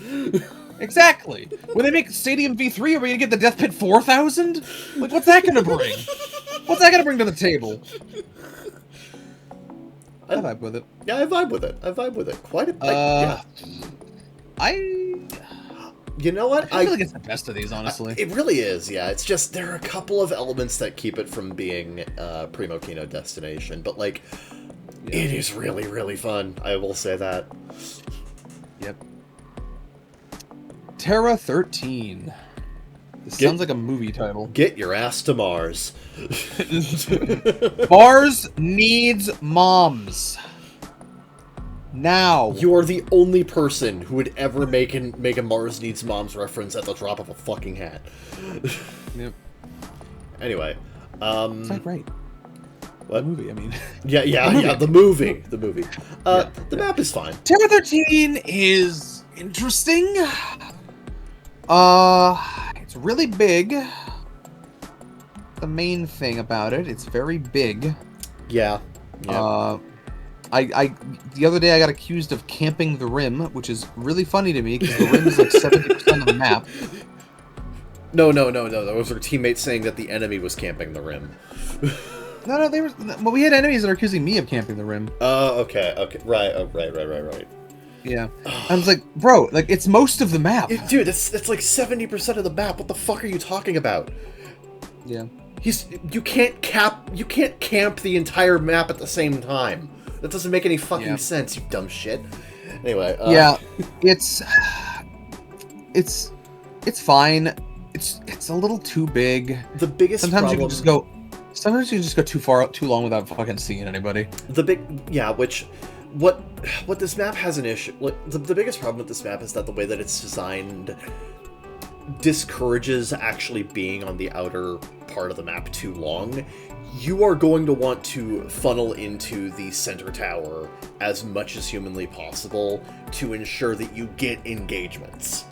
Exactly. When they make Stadium V3, are we gonna get the Death Pit 4000? Like, what's that gonna bring? What's that gonna bring to the table? I vibe with it. Yeah, I vibe with it. Quite a bit. Yeah. You know what? I feel like it's the best of these, honestly. It really is, yeah. It's just, there are a couple of elements that keep it from being Primo Kino Destination, but, like, it is really, really fun. I will say that. Yep. Terra 13. This sounds like a movie title. Get your ass to Mars. Mars needs moms. Now. You are the only person who would ever make a Mars Needs Moms reference at the drop of a fucking hat. Yep. Anyway, It's not great. what? The movie, I mean. The movie. The map is fine. Terra 13 is interesting. It's really big. The main thing about it, it's very big. Yeah. I the other day I got accused of camping the rim, which is really funny to me because the rim is like 70% of the map. No. That was our teammates saying that the enemy was camping the rim. No, they were. Well, we had enemies that are accusing me of camping the rim. Oh, okay. Right. Oh, right. Yeah. I was like, bro, like it's most of the map. Dude, that's like 70% of the map. What the fuck are you talking about? Yeah. You can't camp the entire map at the same time. That doesn't make any fucking sense, you dumb shit. Anyway, yeah, it's fine. It's a little too big. The biggest Sometimes problem... you can just go. Sometimes you can just go too long without fucking seeing anybody. What this map has an issue. The biggest problem with this map is that the way that it's designed discourages actually being on the outer part of the map too long. You are going to want to funnel into the center tower as much as humanly possible to ensure that you get engagements.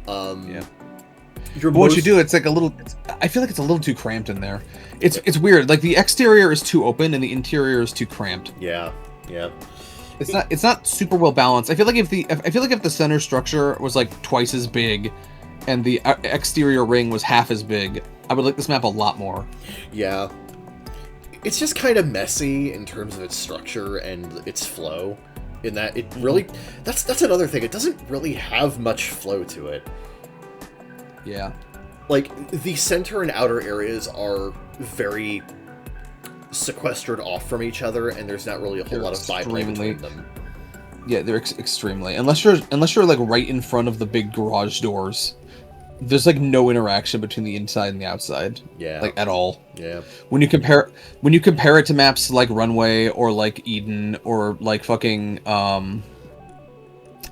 What you do, it's like a little. I feel like it's a little too cramped in there. It's weird. Like the exterior is too open and the interior is too cramped. Yeah. It's not super well balanced. I feel like if the center structure was like twice as big, and the exterior ring was half as big, I would like this map a lot more. Yeah. It's just kind of messy in terms of its structure and its flow. In that it really... That's another thing. It doesn't really have much flow to it. Yeah. Like, the center and outer areas are very sequestered off from each other, and there's not really a whole lot of byplay between them. Yeah, they're extremely... Unless you're like right in front of the big garage doors, there's like no interaction between the inside and the outside. Yeah. Like at all. Yeah. When you compare it to maps like Runway or like Eden or like fucking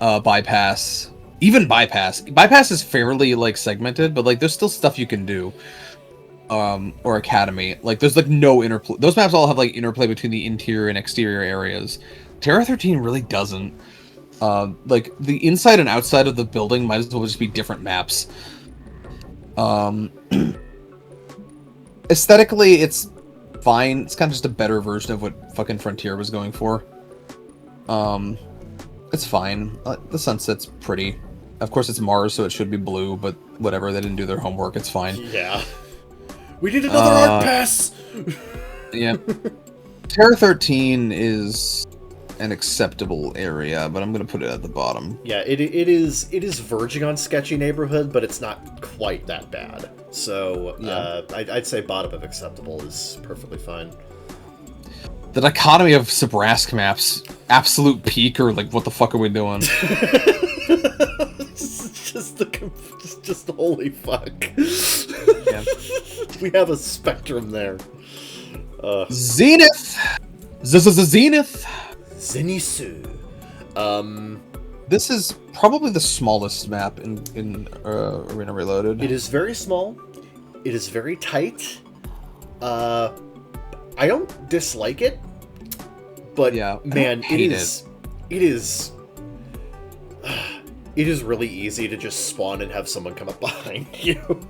Bypass. Even Bypass is fairly like segmented, but like there's still stuff you can do. Or Academy. Like there's like no interplay. Those maps all have like interplay between the interior and exterior areas. Terra 13 really doesn't. Like the inside and outside of the building might as well just be different maps. Aesthetically, it's fine. It's kind of just a better version of what fucking Frontier was going for. It's fine. The sunset's pretty. Of course, it's Mars, so it should be blue, but whatever. They didn't do their homework. It's fine. Yeah. We need another art pass! Yeah. Terra 13 is an acceptable area, but I'm gonna put it at the bottom. Yeah, it is verging on sketchy neighborhood, but it's not quite that bad. So I'd say bottom of acceptable is perfectly fine. The dichotomy of Sabrask maps, absolute peak, or like what the fuck are we doing? just holy fuck. Yeah. We have a spectrum there. Zenith. Zenith. Zenisu. This is probably the smallest map in Arena Reloaded. It is very small. It is very tight. I don't dislike it, but yeah, man, it is really easy to just spawn and have someone come up behind you.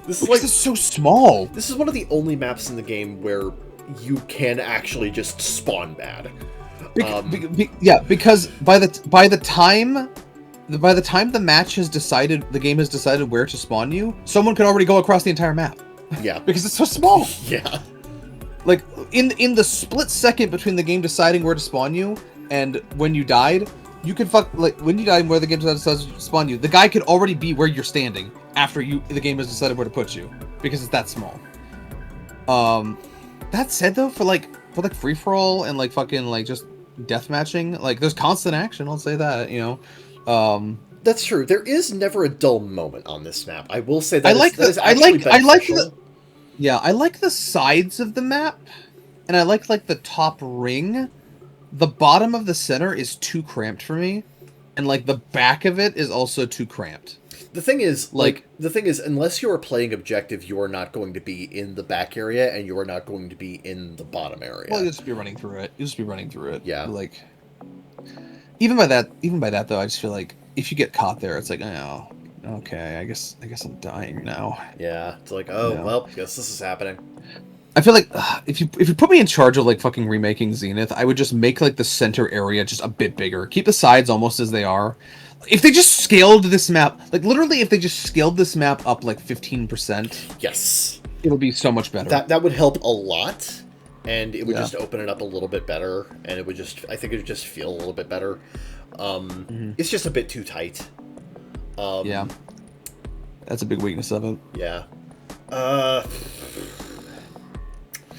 This is so small. This is one of the only maps in the game where you can actually just spawn bad. Because by the time the match has decided, the game has decided where to spawn you, someone could already go across the entire map. Yeah. Because it's so small. Yeah. Like in the split second between the game deciding where to spawn you and when you died, you could when you died and where the game decides to spawn you, the guy could already be where you're standing after the game has decided where to put you because it's that small. That said though, for free for all and like fucking like just death matching, like there's constant action. I'll say that, you know. That's true. There is never a dull moment on this map. I will say that. I like the sides of the map, and I like the top ring, the bottom of the center is too cramped for me, and like the back of it is also too cramped. The thing is, unless you are playing objective, you are not going to be in the back area, and you are not going to be in the bottom area. Well, you'll just be running through it. You'll just be running through it. Yeah. Like, even by that though, I just feel like if you get caught there, it's like, oh, okay, I guess I'm dying now. Yeah. It's like, oh, well, guess this is happening. I feel like if you put me in charge of like fucking remaking Zenith, I would just make like the center area just a bit bigger. Keep the sides almost as they are. If they just scaled this map, like literally, if they just scaled this map up like 15%, yes, it would be so much better. That would help a lot, and it would just open it up a little bit better, and it would just, I think it would just feel a little bit better. It's just a bit too tight. Yeah, that's a big weakness of it. Yeah.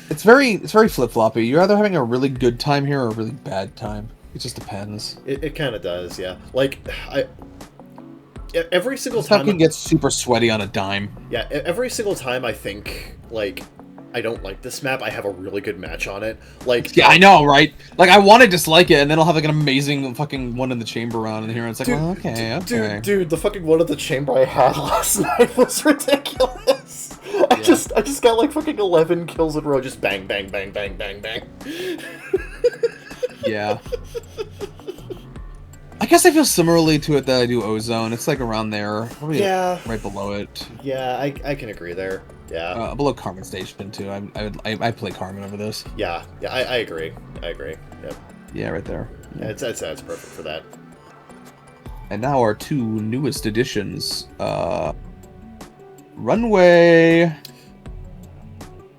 It's very flip floppy. You're either having a really good time here or a really bad time. It just depends. It kind of does, yeah. Like, every single time... Fucking gets super sweaty on a dime. Yeah, every single time I think, like, I don't like this map, I have a really good match on it. Like... Yeah, I know, right? Like, I want to dislike it, and then I'll have, like, an amazing fucking one in the chamber round in here, and it's like, dude, well, okay. Dude, the fucking one in the chamber I had last night was ridiculous. I just got, like, fucking 11 kills in a row, just bang, bang, bang, bang, bang, bang. Yeah. I guess I feel similarly to it that I do Ozone. It's like around there. Probably right below it. Yeah, I can agree there. Yeah. Below Carmen Station too. I play Carmen over this. Yeah, I agree. Yep. Yeah, right there. Yeah. It's perfect for that. And now our two newest additions. Runway.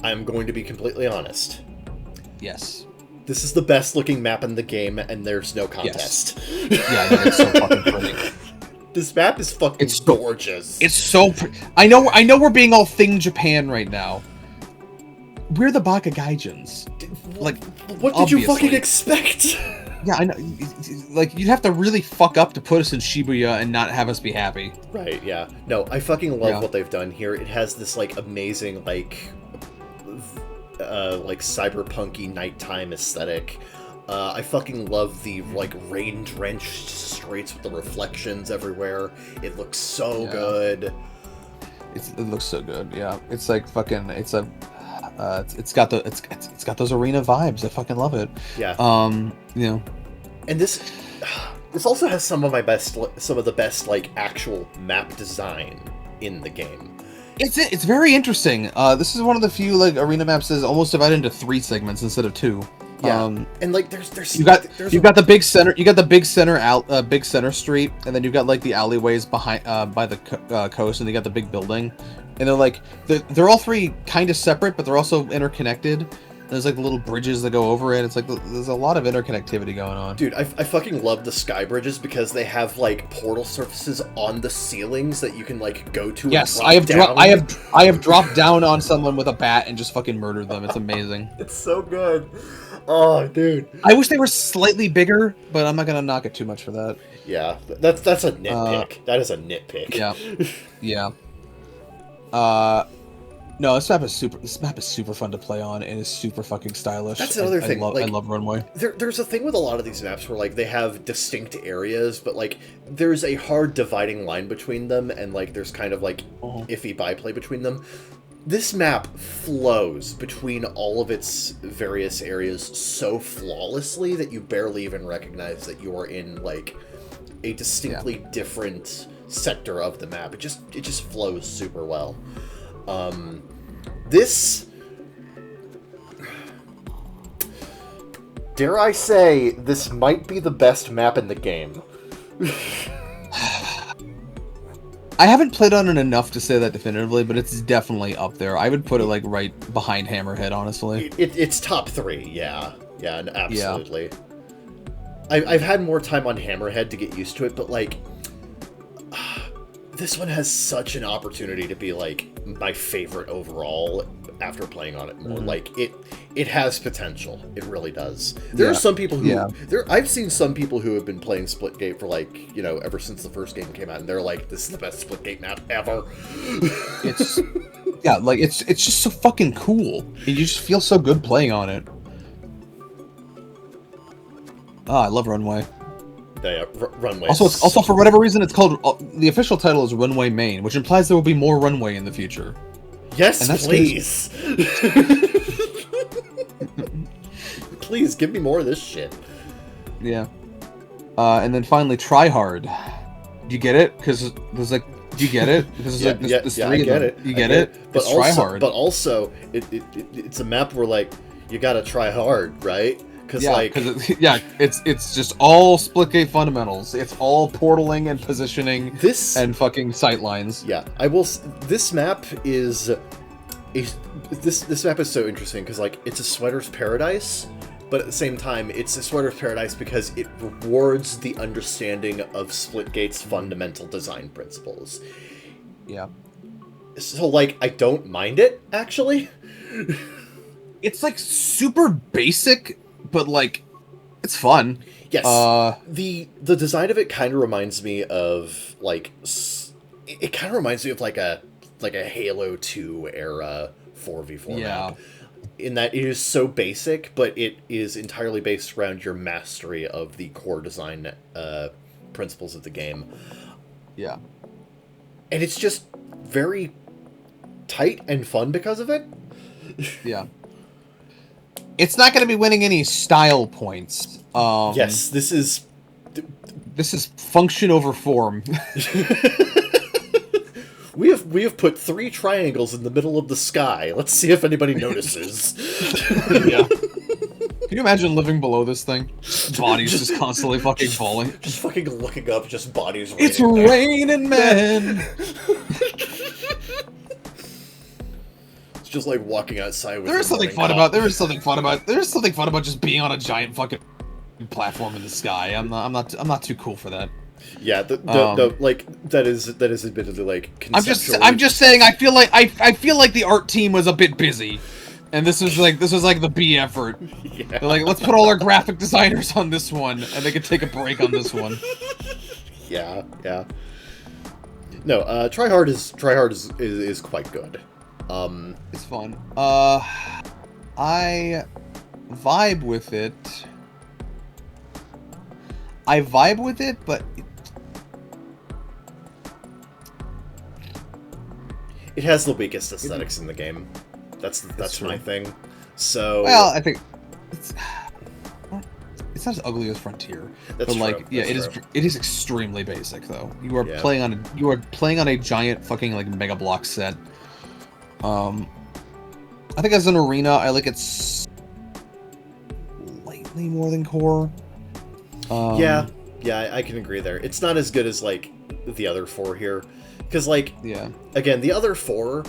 I'm going to be completely honest. Yes. This is the best looking map in the game, and there's no contest. Yes. Yeah, no, it's so fucking pretty. This map is fucking gorgeous. It's so pretty. I know we're being all thing Japan right now. We're the Baka Gaijins. Like, what did you fucking expect? Yeah, I know. Like, you'd have to really fuck up to put us in Shibuya and not have us be happy. Right, yeah. No, I fucking love what they've done here. It has this, like, amazing, like cyberpunky nighttime aesthetic. I fucking love the, like, rain-drenched streets with the reflections everywhere. It looks so good. It looks so good, yeah. It's like fucking, it's got those arena vibes. I fucking love it. Yeah. You know. And this also has some of the best, like, actual map design in the game. It's very interesting. This is one of the few, like, arena maps that is almost divided into 3 segments instead of 2. Yeah, and like there's you've got the big center, big center street, and then you've got like the alleyways behind by the coast, and you got the big building, and they're all 3 kind of separate, but they're also interconnected. There's like little bridges that go over it. It's like there's a lot of interconnectivity going on. Dude, I fucking love the sky bridges because they have like portal surfaces on the ceilings that you can like go to. Yes, and drop down. I have dropped down on someone with a bat and just fucking murdered them. It's amazing. It's so good. Oh, dude. I wish they were slightly bigger, but I'm not gonna knock it too much for that. Yeah, that's a nitpick. That is a nitpick. Yeah. No, this map is super fun to play on, and is super fucking stylish. That's another thing. I love Runway. There's a thing with a lot of these maps where like they have distinct areas, but like there's a hard dividing line between them, and like there's kind of like iffy byplay between them. This map flows between all of its various areas so flawlessly that you barely even recognize that you're in like a distinctly different sector of the map. It just flows super well. This, dare I say, this might be the best map in the game. I haven't played on it enough to say that definitively, but it's definitely up there. I would put it like right behind Hammerhead, honestly. It's top 3, yeah, absolutely. Yeah. I've had more time on Hammerhead to get used to it, but like, this one has such an opportunity to be like my favorite overall after playing on it more. Like it has potential. It really does. There are some people who I've seen some people who have been playing Splitgate for like, you know, ever since the first game came out, and they're like, this is the best Splitgate map ever. It's like it's just so fucking cool. And you just feel so good playing on it. Oh, I love Runway. Yeah, Runway. Also for whatever reason, it's called the official title is Runway Main, which implies there will be more Runway in the future. Yes, please. Please give me more of this shit. Yeah. And then finally, Try Hard. Do you get it? Because there's like, do you get it? Because there's there's yeah, three I get of them. it. You get it? But It's also, Try Hard. But also, it's a map where like you gotta try hard, right? Because it's just all Splitgate fundamentals. It's all portaling and positioning and fucking sight lines. Yeah, I will. This map is this map is so interesting because like it's a sweater's paradise, but at the same time it's a sweater's paradise because it rewards the understanding of Splitgate's fundamental design principles. Yeah. So like I don't mind it actually. It's like super basic, but like it's fun. Yes. The design of it kind of reminds me of like it kind of reminds me of like a Halo 2 era 4v4 map. In that it is so basic, but it is entirely based around your mastery of the core design principles of the game. Yeah. And it's just very tight and fun because of it. Yeah. It's not going to be winning any style points. Yes, this is function over form. We have put 3 triangles in the middle of the sky. Let's see if anybody notices. Yeah. Can you imagine living below this thing? Bodies just constantly fucking falling. Just fucking looking up, just bodies raining. It's raining, man! It's just like walking outside with There's something fun about just being on a giant fucking platform in the sky. I'm not too cool for that. Yeah, like that is admittedly like conceptually. I'm just saying I feel like the art team was a bit busy, and this was like the B effort. Yeah. They're like, let's put all our graphic designers on this one, and they could take a break on this one. Yeah. No, Tryhard is quite good. It's fun. I vibe with it, but it has the weakest aesthetics in the game. That's my thing. So well, I think it's not as ugly as Frontier, but like it is extremely basic though. You are playing on a giant fucking like Mega Block set. I think as an arena, I like it slightly more than Core. Yeah, I can agree there. It's not as good as like the other 4 here, because like again, the other 4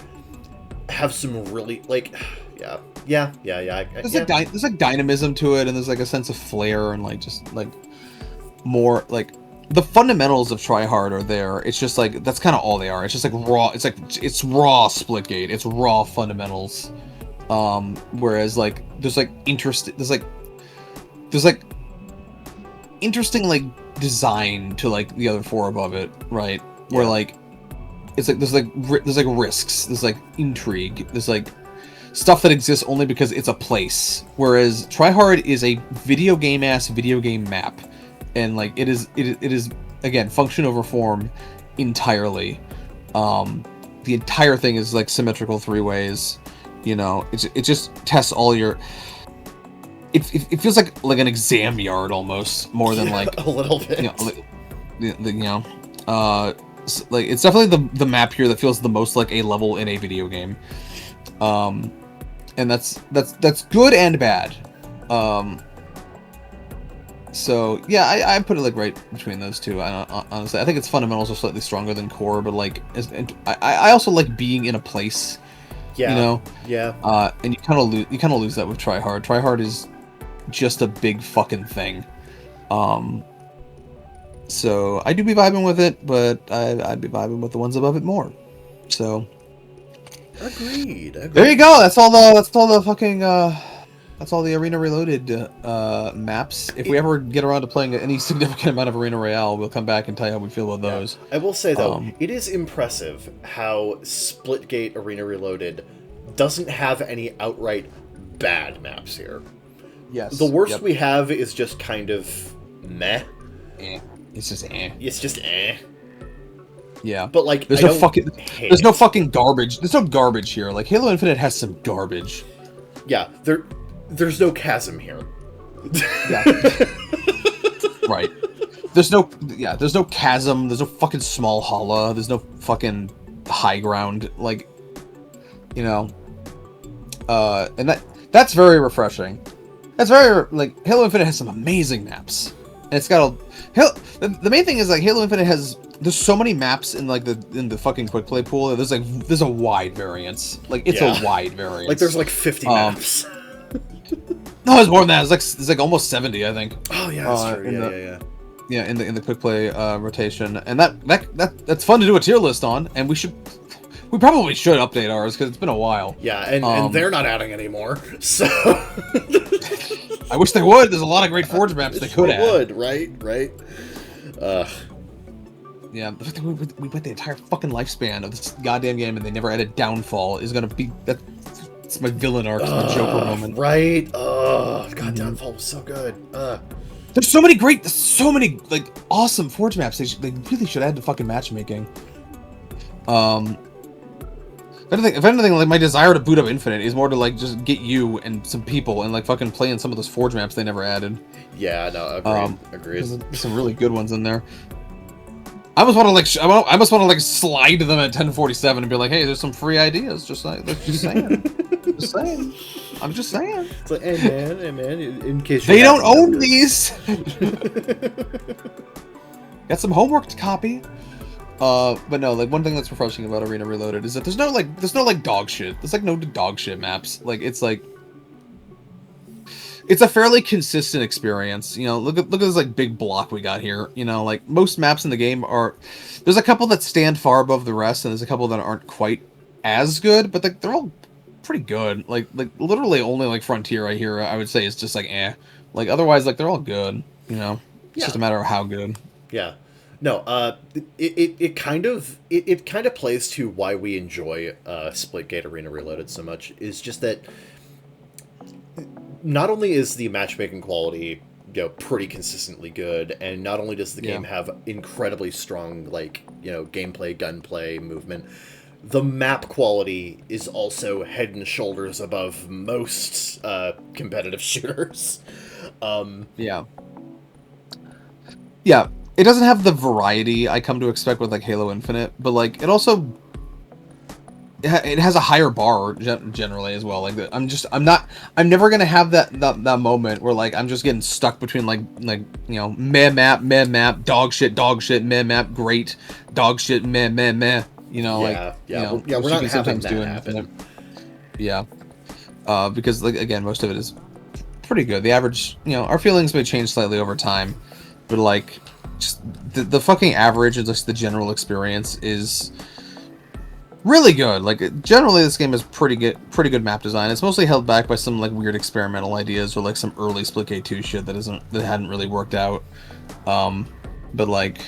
have some really like there's like dynamism to it, and there's like a sense of flair and like just like more like the fundamentals of Tryhard are there. It's just like that's kind of all they are. It's just like raw. It's raw Splitgate. It's raw fundamentals. Whereas like there's like interesting like design to like the other 4 above it, right? Where like it's like there's like risks, there's like intrigue, there's like stuff that exists only because it's a place. Whereas Tryhard is a video game map, and like it is again function over form entirely. The entire thing is like symmetrical 3 ways. You know, it just tests all your. It feels like an exam yard almost more than like a little bit. Like it's definitely the map here that feels the most like a level in a video game, and that's good and bad. So yeah, I put it like right between those two. Honestly, I think its fundamentals are slightly stronger than Core, but like I also like being in a place. Yeah. You know. Yeah. And you kind of lose that with Tryhard. Tryhard is just a big fucking thing. So I do be vibing with it, but I'd be vibing with the ones above it more. So agreed. There you go. That's all the fucking that's all the Arena Reloaded maps. If we ever get around to playing any significant amount of Arena Royale, we'll come back and tell you how we feel about those. I will say though, it is impressive how Splitgate Arena Reloaded doesn't have any outright bad maps here. Yes. The worst we have is just kind of meh. It's just eh. It's just eh. Yeah. But like, there's no fucking garbage. There's no garbage here. Like Halo Infinite has some garbage. Yeah, there's no chasm here. Yeah. Right. There's no chasm. There's no fucking small hollow. There's no fucking high ground. Like, you know, and that's very refreshing. That's very like Halo Infinite has some amazing maps, and it's got the main thing is like Halo Infinite there's so many maps in the fucking quick play pool. There's a wide variance. Like it's a wide variance. Like there's like 50 maps. No, it's more than that. It's like almost 70, I think. Oh yeah, that's true. Yeah, in the quick play rotation, and that's fun to do a tier list on, and we probably should update ours because it's been a while. Yeah, and they're not adding anymore, so I wish they would. There's a lot of great Forge maps they could add. Would right? Yeah, the fact that we went the entire fucking lifespan of this goddamn game and they never added Downfall is gonna be it's my villain arc, the Joker moment. Right? God, Downfall was so good. There's so many like awesome Forge maps. They really should add to fucking matchmaking. If anything, like my desire to boot up Infinite is more to like just get you and some people and like fucking play in some of those Forge maps they never added. Yeah, no, agreed. There's some really good ones in there. I almost want to slide to them at 1047 and be like, hey, there's some free ideas. Just saying. I'm just saying. It's like, hey man, in case they don't own these. Got some homework to copy. But no, like one thing that's refreshing about Arena Reloaded is that there's no dog shit. There's like no dog shit maps. Like it's a fairly consistent experience. You know, look at this like big block we got here. You know, like most maps in the game there's a couple that stand far above the rest, and there's a couple that aren't quite as good, but like they're all pretty good. Like literally only like Frontier I would say is just like eh. Like otherwise like they're all good. You know, it's just a matter of how good. Yeah. No, it kind of plays to why we enjoy Splitgate Arena Reloaded so much. Is just that not only is the matchmaking quality, you know, pretty consistently good, and not only does the game have incredibly strong, like, you know, gameplay, gunplay, movement, the map quality is also head and shoulders above most competitive shooters. Yeah. It doesn't have the variety I come to expect with like Halo Infinite, but like it has a higher bar generally as well. Like I'm never gonna have that moment where like I'm just getting stuck between like you know meh map, dog shit, meh map, great, dog shit, meh. You know, we're not having that happen. Yeah, because like again, most of it is pretty good. The average, you know, our feelings may change slightly over time, but like just the fucking average and just the general experience is really good. Like generally this game is pretty good map design. It's mostly held back by some like weird experimental ideas or like some early Splitgate 2 shit that hadn't really worked out. But like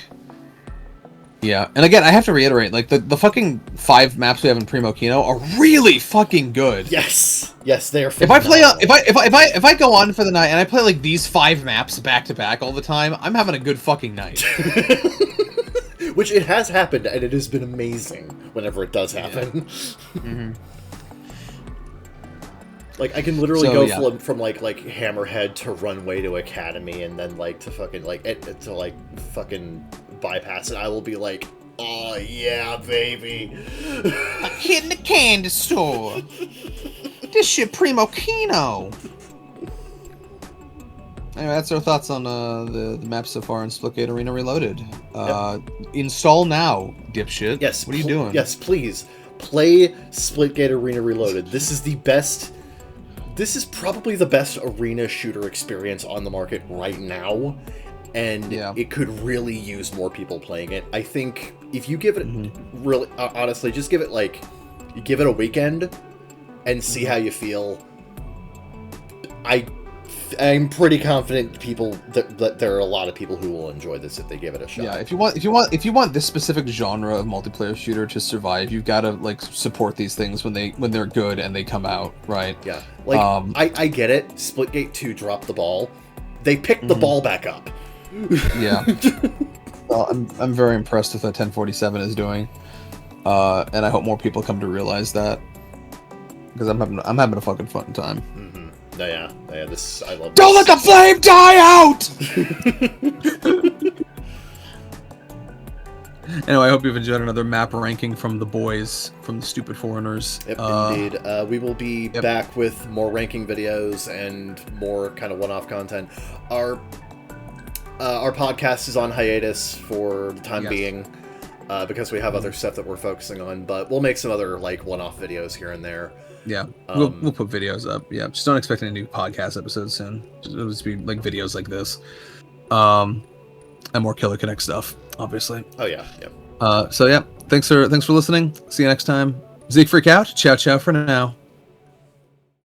yeah, and again I have to reiterate, like the fucking 5 maps we have in Primo Kino are really fucking good. Yes, they are. If I go on for the night and I play like these 5 maps back to back all the time, I'm having a good fucking night. Which it has happened, and it has been amazing whenever it does happen. Yeah. Mm-hmm. Like I can literally go from like Hammerhead to Runway to Academy, and then like to fucking fucking bypass it. I will be like, oh yeah, baby. A kid in the candy store. This shit Primo Kino. Anyway, that's our thoughts on the map so far in Splitgate Arena Reloaded. Install now, dipshit. Yes. What are you doing? Yes, please. Play Splitgate Arena Reloaded. This is probably the best arena shooter experience on the market right now. And it could really use more people playing it. I think if you give it really, honestly, just give it a weekend and see how you feel. I I'm pretty confident that there are a lot of people who will enjoy this if they give it a shot. Yeah, if you want this specific genre of multiplayer shooter to survive, you've got to like support these things when they're good and they come out, right? Yeah, like I get it. Splitgate 2 dropped the ball. They picked the ball back up. Yeah. Well, I'm very impressed with what 1047 is doing, and I hope more people come to realize that, because I'm having a fucking fun time. Mm-hmm. Yeah. This I love. Don't let the flame die out. Anyway, I hope you've enjoyed another map ranking from the boys, from the stupid foreigners. Yep, indeed. We will be back with more ranking videos and more kind of one-off content. Our podcast is on hiatus for the time being, because we have other stuff that we're focusing on. But we'll make some other like one-off videos here and there. Yeah, we'll put videos up. Yeah, just don't expect any new podcast episodes soon. It'll just be like videos like this, and more Killer Connect stuff, obviously. Oh yeah. So yeah, thanks for listening. See you next time. Zeke freak out. Ciao for now.